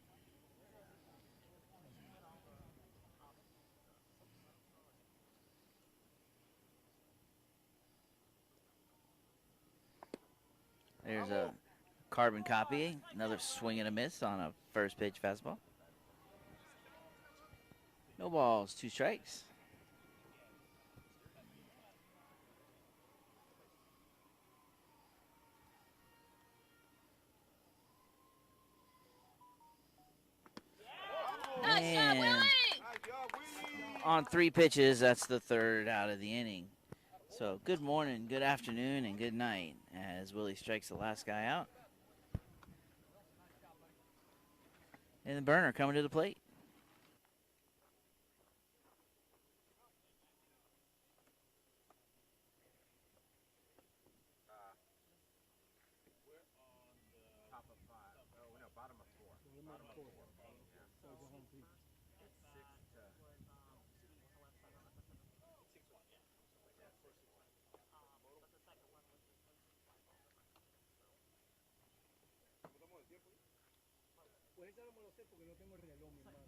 There's a carbon copy. Another swing and a miss on a first pitch fastball. No balls, 2 strikes. And on 3 pitches, that's the third out of the inning. So good morning, good afternoon, and good night as Willie strikes the last guy out. And the Burner coming to the plate. Top of 5. Oh, no, bottom of 4. Bottom of 4. Yeah. So the home team. It's 6 to... Pues esa no me lo sé porque no tengo el reloj, mi hermano. El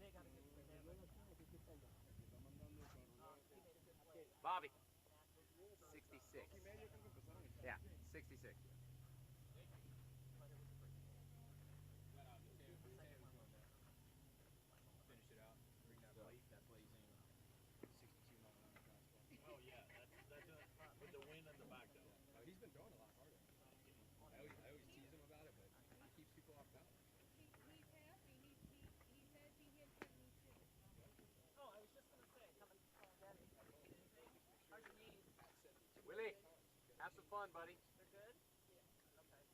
reloj lo tengo que está allá. Me está mandando el Bobby. 66. Yeah, 66. Finish it out. Bring that plate. That plays in 62 mile an hour fastball. Oh yeah, that's with the wind at the back though. He's been throwing a lot harder. I always tease him about it, but he keeps people off balance. He's happy. He says he hit 72. Oh, I was just gonna say, coming from Daddy. How's your knees? Willie, have some fun, buddy. They're good? Okay.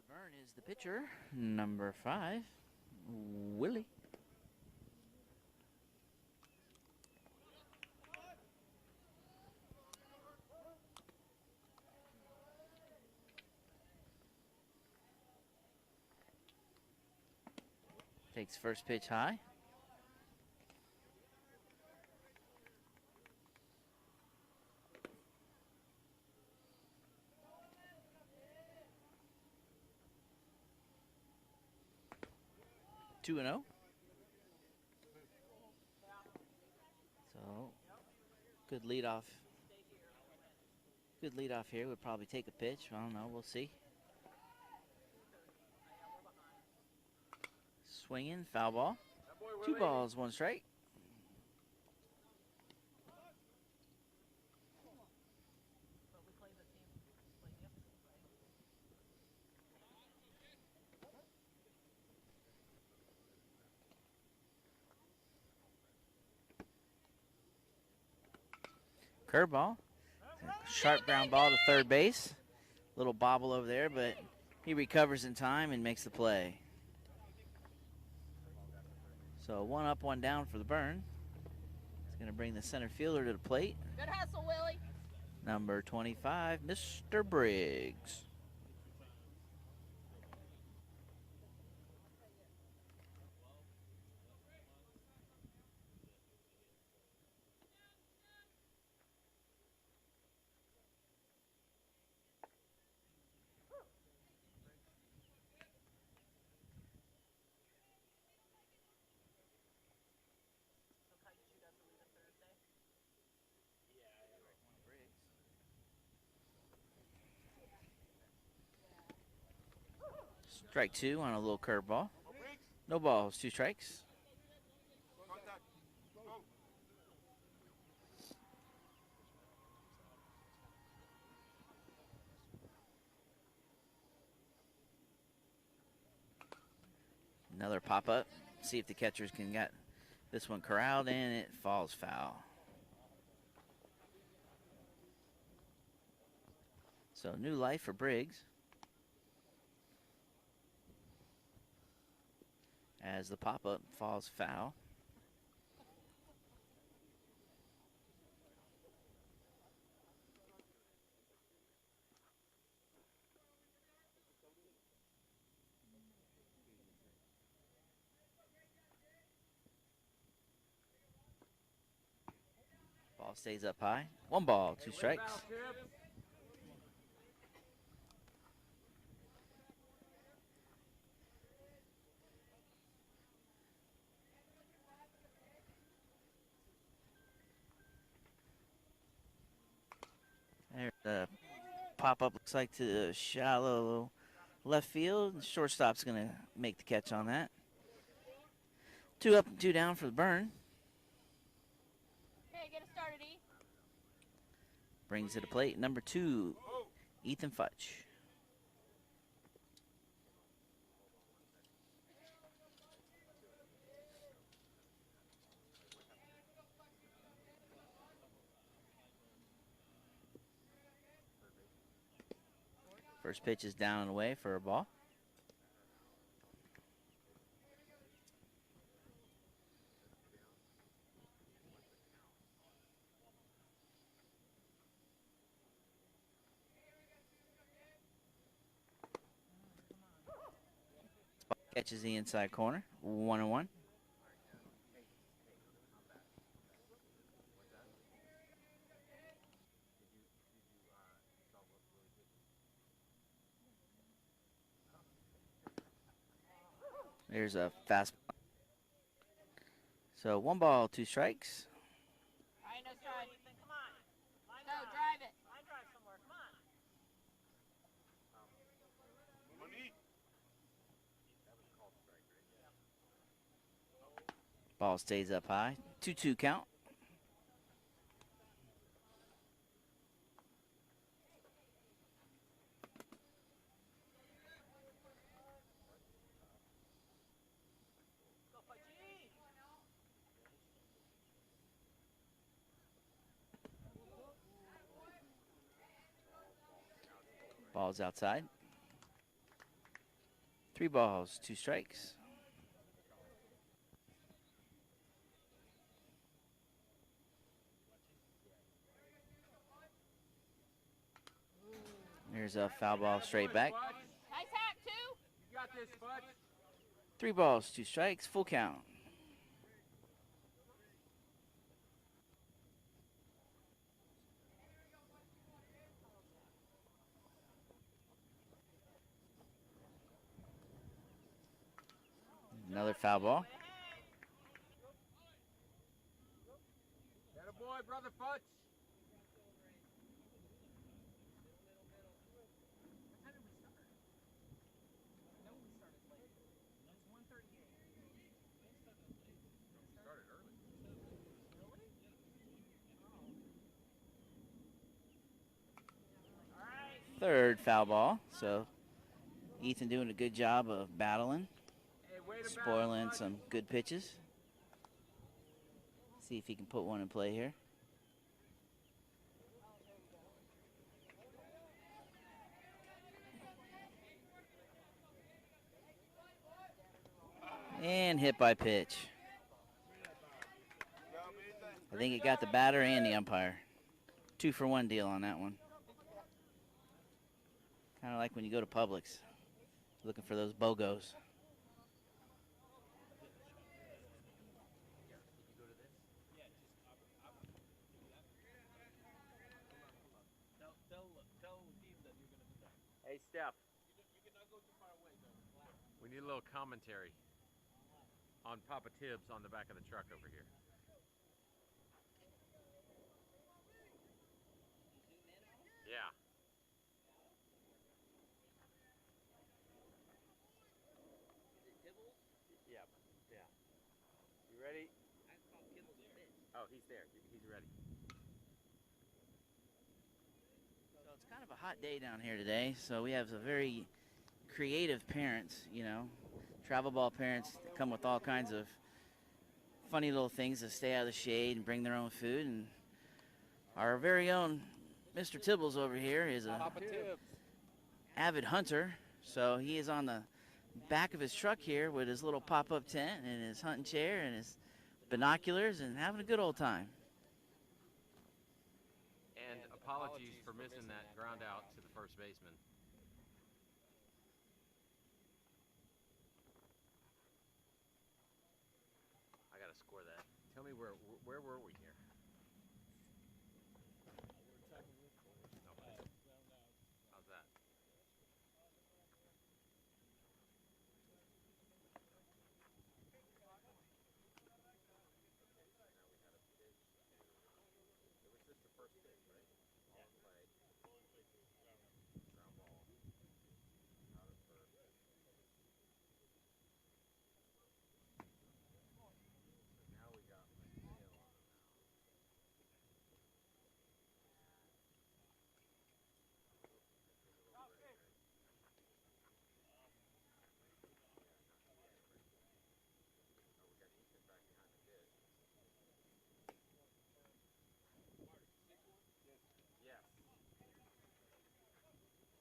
Burn is the pitcher, number 5, Willie. Takes first pitch high. Two and 0. So good leadoff. Good leadoff here. Would probably take a pitch. I don't know. We'll see. Swinging, foul ball. 2 balls, 1 strike. Curveball. Sharp ground ball to third base. Little bobble over there, but he recovers in time and makes the play. So 1 up, 1 down for the Burn. It's going to bring the center fielder to the plate. Good hustle, Willie. Number 25, Mr. Briggs. Strike 2 on a little curveball. No balls, 2 strikes. Another pop-up. See if the catchers can get this one corralled, and it falls foul. So new life for Briggs. As the pop-up falls foul. Ball stays up high. 1 ball, 2 strikes. There, the pop-up looks like to the shallow left field. The shortstop's going to make the catch on that. 2 up and 2 down for the Burn. Okay, get it started, E. Brings to the plate, number 2, Ethan Futch. First pitch is down and away for a ball. Catches the inside corner. 1-1. There's a fastball. So 1 ball, 2 strikes. All right, no strike. Come on. Line Go, drive. drive it. Line drive somewhere. Come on. Ball stays up high. 2-2 count. Go, Fudgy. Ball's outside. 3 balls, 2 strikes. There's a foul ball straight back. Nice hack, too. You got this, Fudge. 3 balls, 2 strikes, full count. Another foul ball. That a boy, brother Fudge. What time did we start? I know we started late. It's 1:38. Started early. Really? Third foul ball. So Ethan doing a good job of battling, Hey, way to spoiling Fudge. some good pitches. See if he can put one in play here. And hit by pitch. I think it got the batter and the umpire. 2-for-1 deal on that one. Kind of like when you go to Publix, looking for those BOGOs. Hey, Steph. We need a little commentary on Papa Tibbs on the back of the truck over here. Yeah. Yeah, yeah. You ready? Oh, he's there. He's ready. So it's kind of a hot day down here today, so we have a very creative parents, you know, travel ball parents that come with all kinds of funny little things to stay out of the shade and bring their own food. And our very own Mr. Tibbles over here is a Papa Tibbs. avid hunter, so he is on the back of his truck here with his little pop-up tent and his hunting chair and his binoculars and having a good old time. And apologies for missing that ground out to the first baseman. I gotta score that. Tell me where were we here? How's that? It was just the first pitch, right? Long play. Ground ball. Out of first. So now we got Mateo on the mound. Oh, we got Ethan back behind the dish. Yes.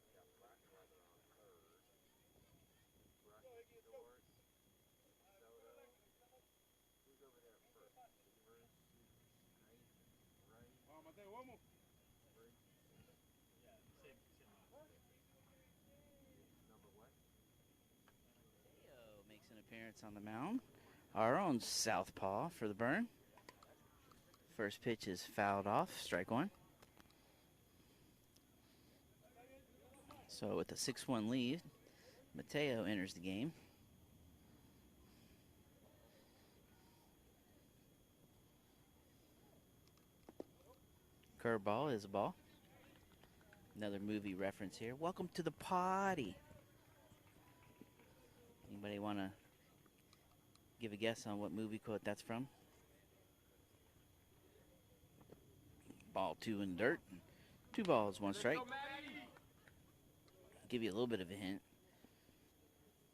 We got Black Weather on third. Rush Short. Soto. Who's over there at first? Beavers. Knight. Right. Vamos, Mateo, vamos. Number what? Mateo makes an appearance on the mound. Our own southpaw for the burn. First pitch is fouled off, strike one. So with a 6-1 lead, Mateo enters the game. Curveball is a ball. Another movie reference here. Welcome to the party. Anybody want to give a guess on what movie quote that's from? Ball 2 in the dirt. 2 balls, 1 strike. Give you a little bit of a hint.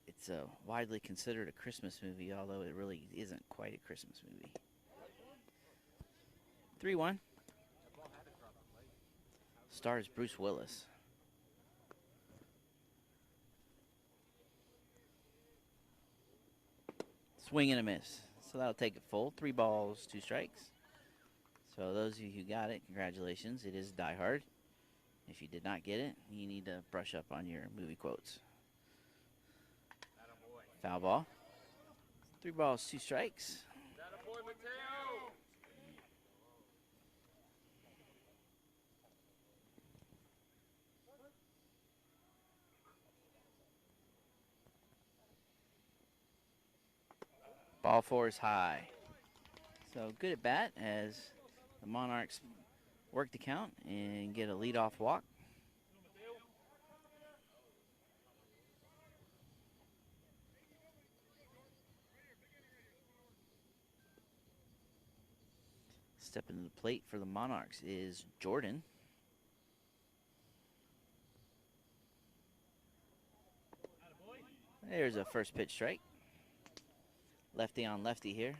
It's widely considered a Christmas movie, although it really isn't quite a Christmas movie. 3-1. Stars Bruce Willis. Swing and a miss. So that'll take it full. 3 balls, 2 strikes. So those of you who got it, congratulations. It is Die Hard. If you did not get it, you need to brush up on your movie quotes. Foul ball. 3 balls, 2 strikes. Attaboy, Mateo. Ball 4 is high. So good at bat as the Monarchs work the count and get a leadoff walk. Stepping to the plate for the Monarchs is Jordan. There's a first pitch strike. Lefty on lefty here.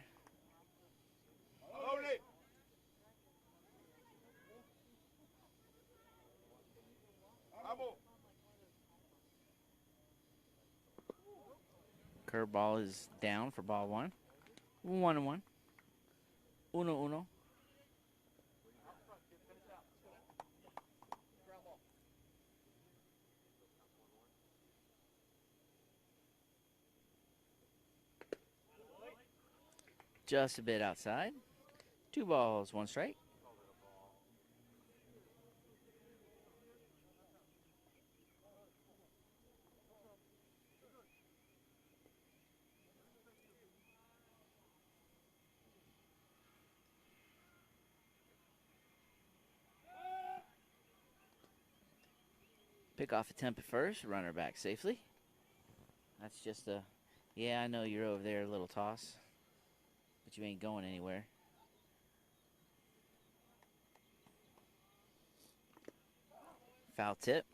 Curveball is down for ball 1. 1-1. Uno. Just a bit outside. 2 balls, 1 strike. Pick off attempt at first, runner back safely. That's just a, yeah, I know you're over there, a little toss, but you ain't going anywhere. Foul tip.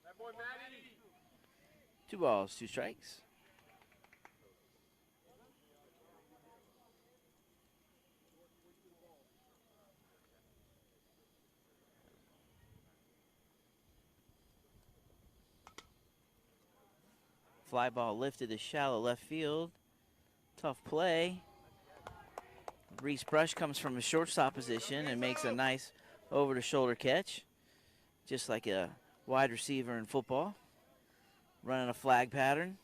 Attaboy, Matty. 2 balls, 2 strikes. Fly ball lifted to shallow left field. Tough play. Reese Brush comes from a shortstop position and makes a nice over-the-shoulder catch, just like a wide receiver in football. Running a flag pattern.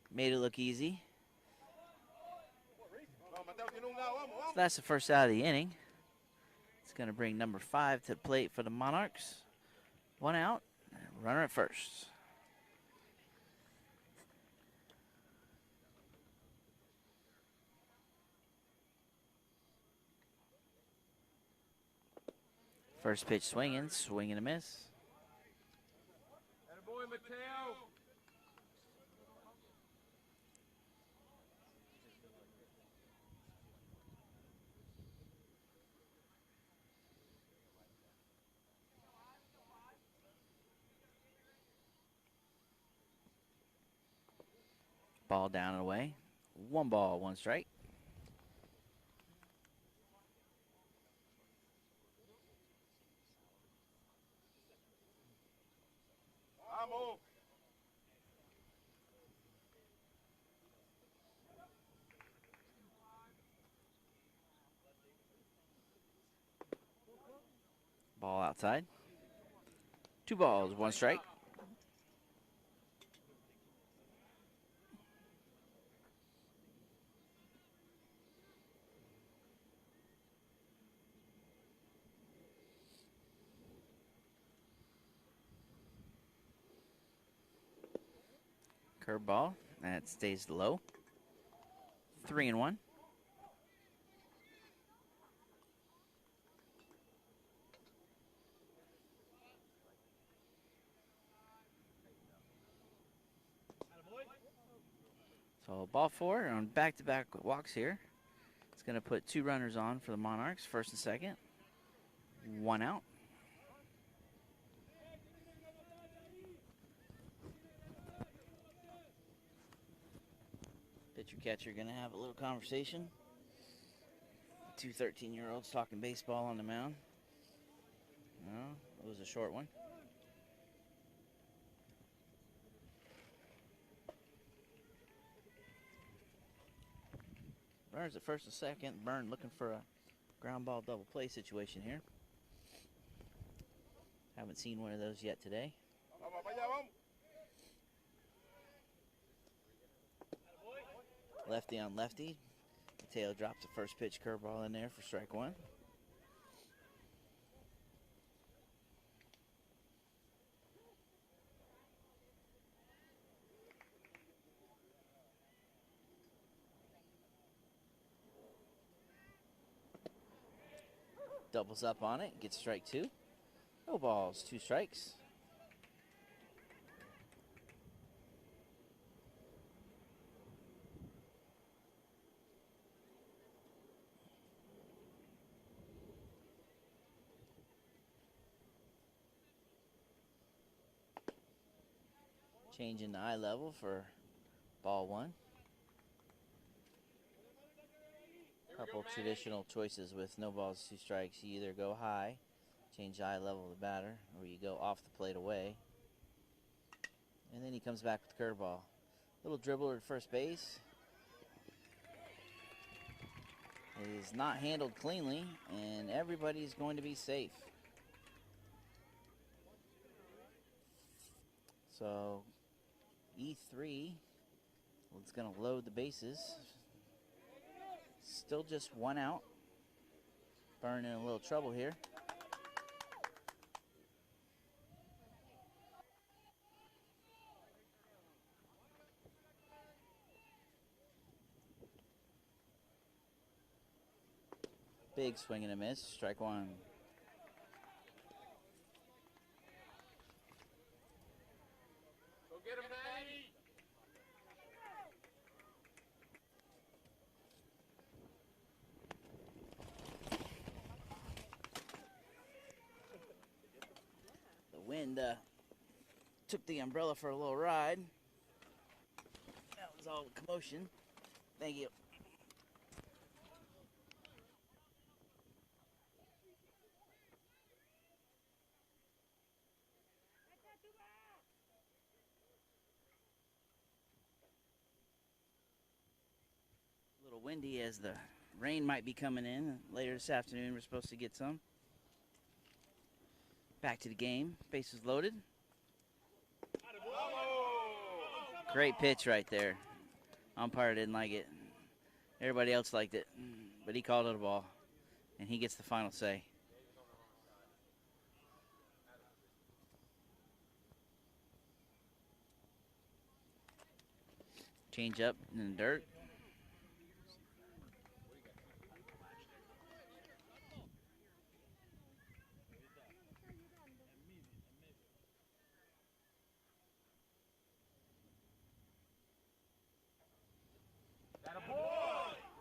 Made it look easy. So that's the first out of the inning. It's going to bring number 5 to the plate for the Monarchs. 1 out, runner at first. First pitch swinging, swing and a miss. Attaboy, Mateo. Ball down and away. 1 ball, 1 strike. Ball outside. 2 balls, 1 strike. Curveball, that stays low. 3-1. So ball 4 on back-to-back walks here. It's going to put 2 runners on for the Monarchs, first and second. 1 out. Pitcher catcher going to have a little conversation. 2 13-year-olds talking baseball on the mound. No, it was a short one. Burns at first and second. Burn looking for a ground ball double play situation here. Haven't seen one of those yet today. Lefty on lefty. Mateo drops the first pitch curveball in there for strike one. Doubles up on it, gets strike two. No balls, 2 strikes. Changing the eye level for ball one. Couple traditional choices with no balls, 2 strikes. You either go high, change the eye level of the batter, or you go off the plate away. And then he comes back with the curveball. Little dribbler at first base. It is not handled cleanly, and everybody's going to be safe. So E3 is going to load the bases. Still just 1 out. Burn in a little trouble here. Big swing and a miss. Strike one. Go get him, Matty. The wind took the umbrella for a little ride. That was all the commotion. Thank you. A little windy as the rain might be coming in later this afternoon. We're supposed to get some. Back to the game. Bases loaded. Great pitch right there. Umpire didn't like it. Everybody else liked it, but he called it a ball, and he gets the final say. Change up in the dirt.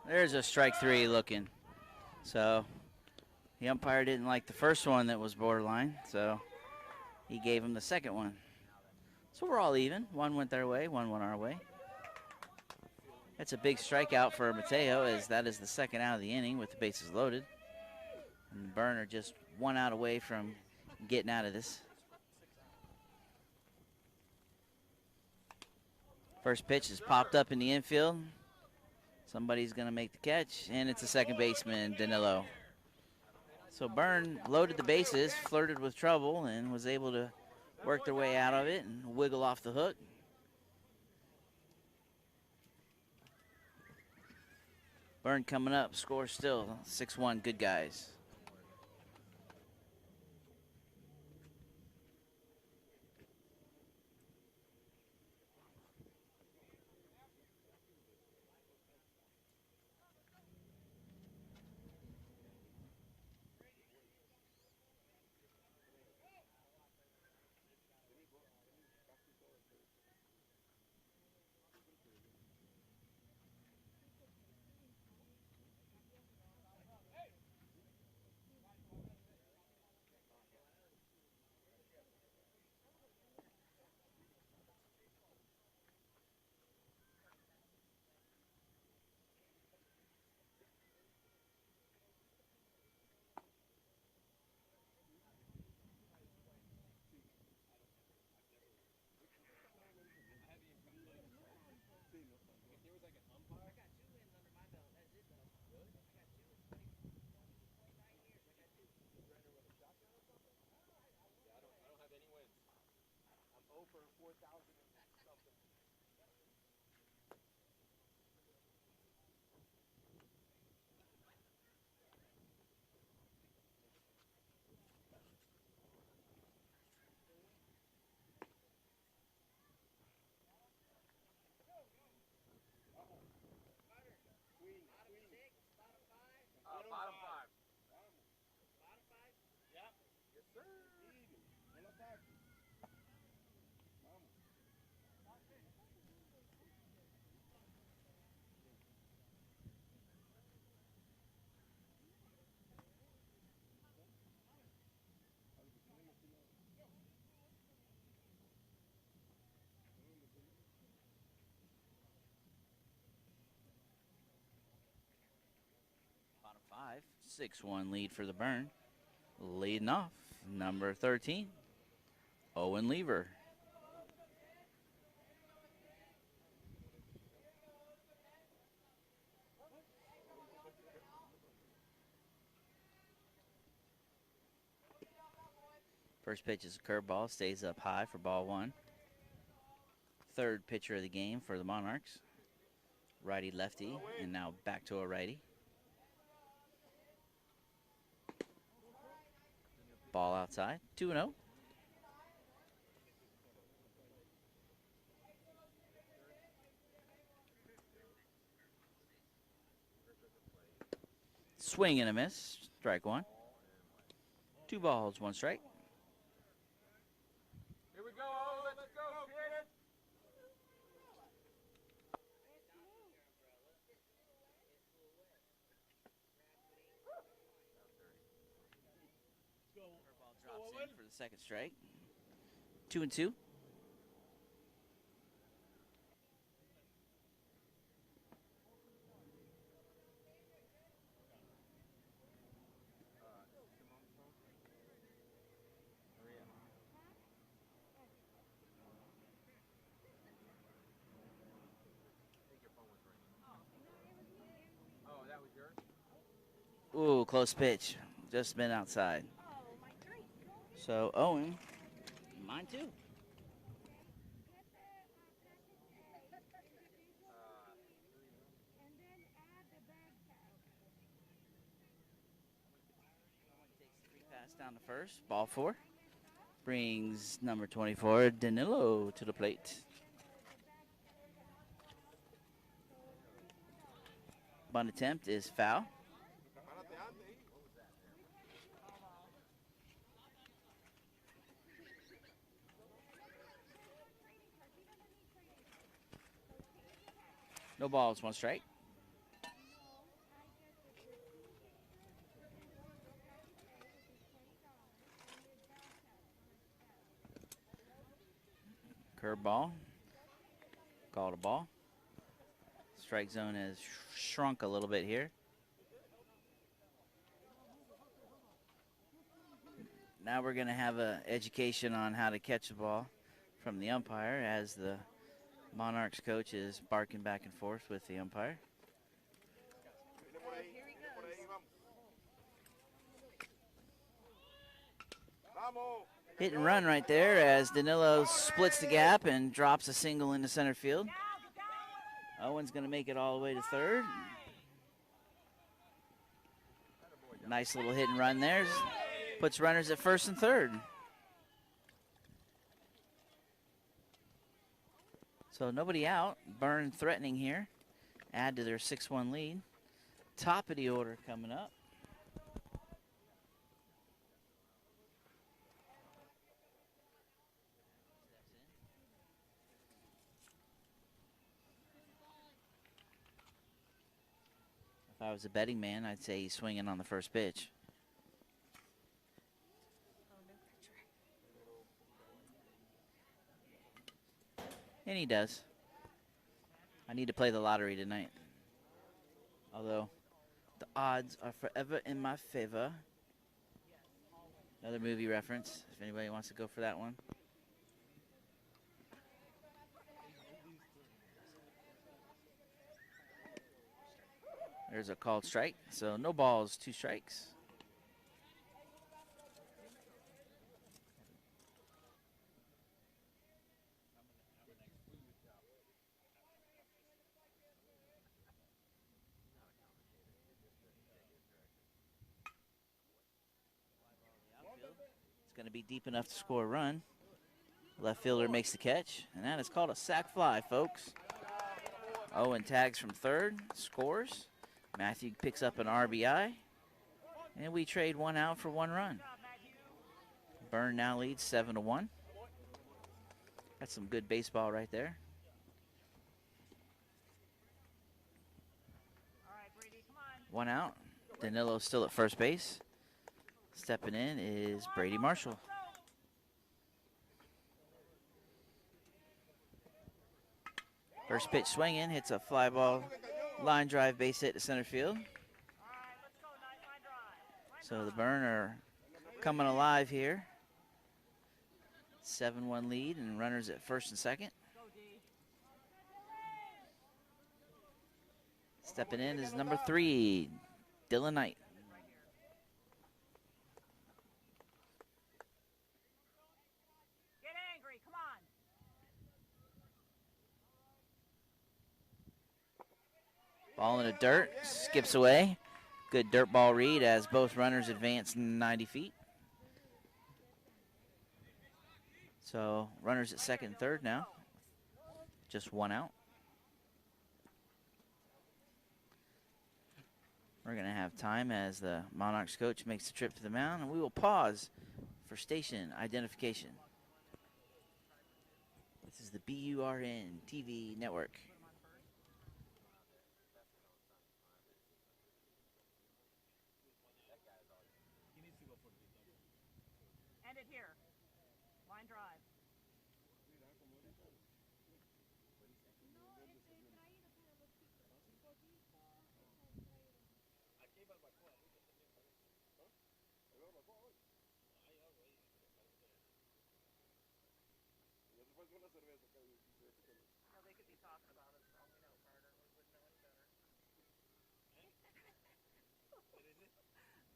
There's a strike three looking. So the umpire didn't like the first one that was borderline, so he gave him the second one. So we're all even. One went their way, one went our way. That's a big strikeout for Mateo, as that is the second out of the inning with the bases loaded. And Burner just 1 out away from getting out of this. First pitch is popped up in the infield. Somebody's going to make the catch, and it's a second baseman, Danilo. So Byrne loaded the bases, flirted with trouble, and was able to work their way out of it and wiggle off the hook. Byrne coming up, score still 6-1, good guys. for 4,000 and something. Bottom five. No lo saques. Vamos. 5, 6-1 lead for the Burn. Leading off, number 13, Owen Lever. First pitch is a curveball, stays up high for ball one. Third pitcher of the game for the Monarchs. Righty lefty, and now back to a righty. Ball outside, 2-0. Swing and a miss, strike one. 2 balls, 1 strike. Here we go. Let's go, kid. Drops in for the second strike. 2-2. Oh, that was yours? Ooh, close pitch. Just been outside. So Owen, mine too. Pass down to first, ball 4. Brings number 24, Danilo, to the plate. Bunt attempt is foul. No balls, 1 strike. Curveball. Called a ball. Strike zone has shrunk a little bit here. Now we're going to have an education on how to catch the ball from the umpire as the Monarchs coach is barking back and forth with the umpire. Hit and run right there as Danilo splits the gap and drops a single into center field. Owen's going to make it all the way to third. Nice little hit and run there. Puts runners at first and third. So nobody out. Burn threatening here. Add to their 6-1 lead. Top of the order coming up. If I was a betting man, I'd say he's swinging on the first pitch. And he does. I need to play the lottery tonight. Although the odds are forever in my favor. Another movie reference, if anybody wants to go for that one. There's a called strike, so no balls, 2 strikes. going to be deep enough to score a run. Left fielder makes the catch, and that is called a sac fly, folks. Owen tags from third, scores. Matthew picks up an RBI, and we trade one out for one run. Byrne now leads 7-1. That's some good baseball right there. All right, Brady, come on. One out. Danilo's still at first base. Stepping in is Brady Marshall. First pitch swinging, hits a fly ball, line drive base hit to center field. All right, let's go. Line drive. So the Byrne are coming alive here. 7-1 lead and runners at first and second. Go, D. Stepping in is number 3, Dylan Knight. Get angry. Come on. Ball in the dirt, skips away. Good dirt ball read as both runners advance 90 feet. So runners at second and third now. Just one out. We're going to have time as the Monarchs coach makes the trip to the mound, and we will pause for station identification. This is the BURN TV network. End it here. Line drive. No, they could be talking about us for all we know, Carter. We wouldn't know any better. What is it?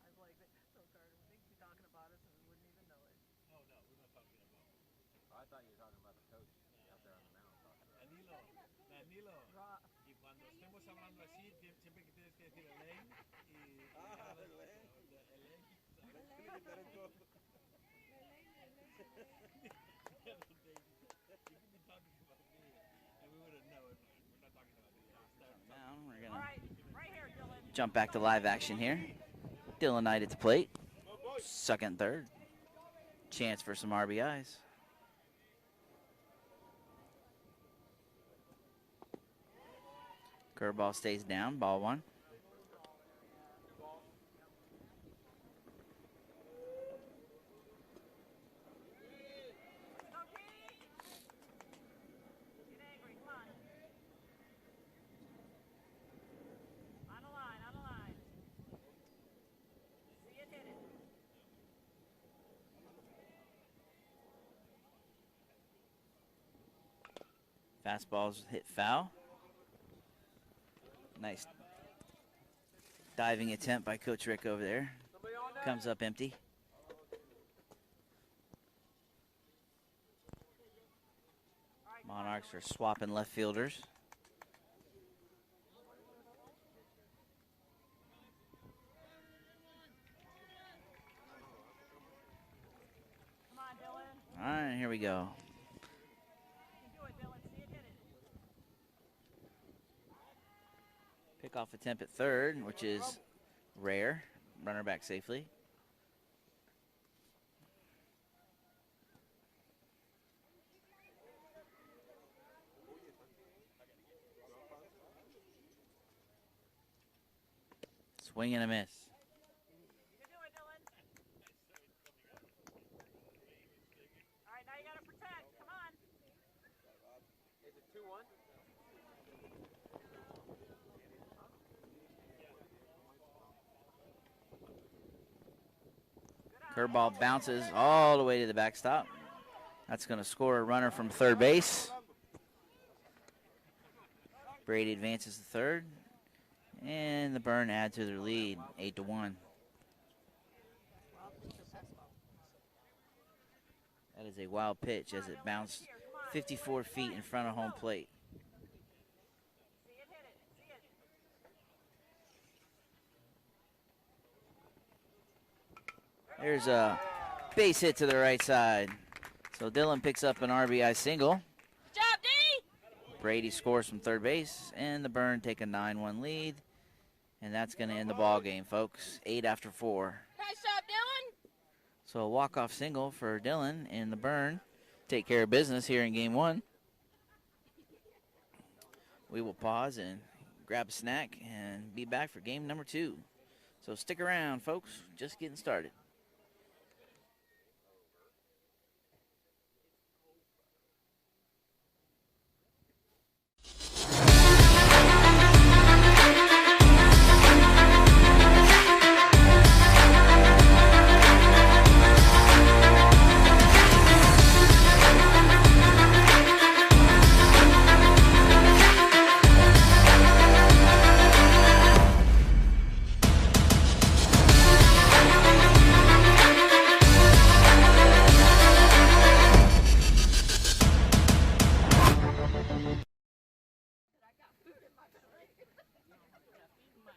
I was like, so Carter, they could be talking about us and we wouldn't even know it. Oh, no, we're not talking about. I thought you were talking about the coach out there on the mound. Danilo, y cuando estemos hablando así, siempre que tienes que decir Elaine y Elaine, Now we're All going right, right here, Dylan. to jump back to live action here. Dylan Knight at the plate. Second, third. Chance for some RBIs. Curveball stays down, ball one. Go, Katie. Get angry, come on. On the line, on the line. See it, hit it. Fastballs hit foul. Nice diving attempt by Coach Rick over there. Comes up empty. Monarchs are swapping left fielders. Come on, Dylan. All right, here we go. You can do it, Dylan. See it, hit it. Pick-off attempt at third, which is rare. Runner back safely. Swing and a miss. You can do it, Dylan. All right, now you got to protect. Come on. Is it 2-1? Curveball bounces all the way to the backstop. That's going to score a runner from third base. Brady advances to third. And the Byrne add to their lead, 8-1. That is a wild pitch as it bounced 54 feet in front of home plate. See it, hit it. See it. There's a Base hit to the right side. So Dylan picks up an RBI single. Good job, D! Brady scores from third base, and the Burn take a 9-1 lead. And that's going to end the ball game, folks. 8 after 4. Nice job, Dylan! So a walk-off single for Dylan and the Burn. Take care of business here in game 1. We will pause and grab a snack and be back for game number 2. So stick around, folks. Just getting started.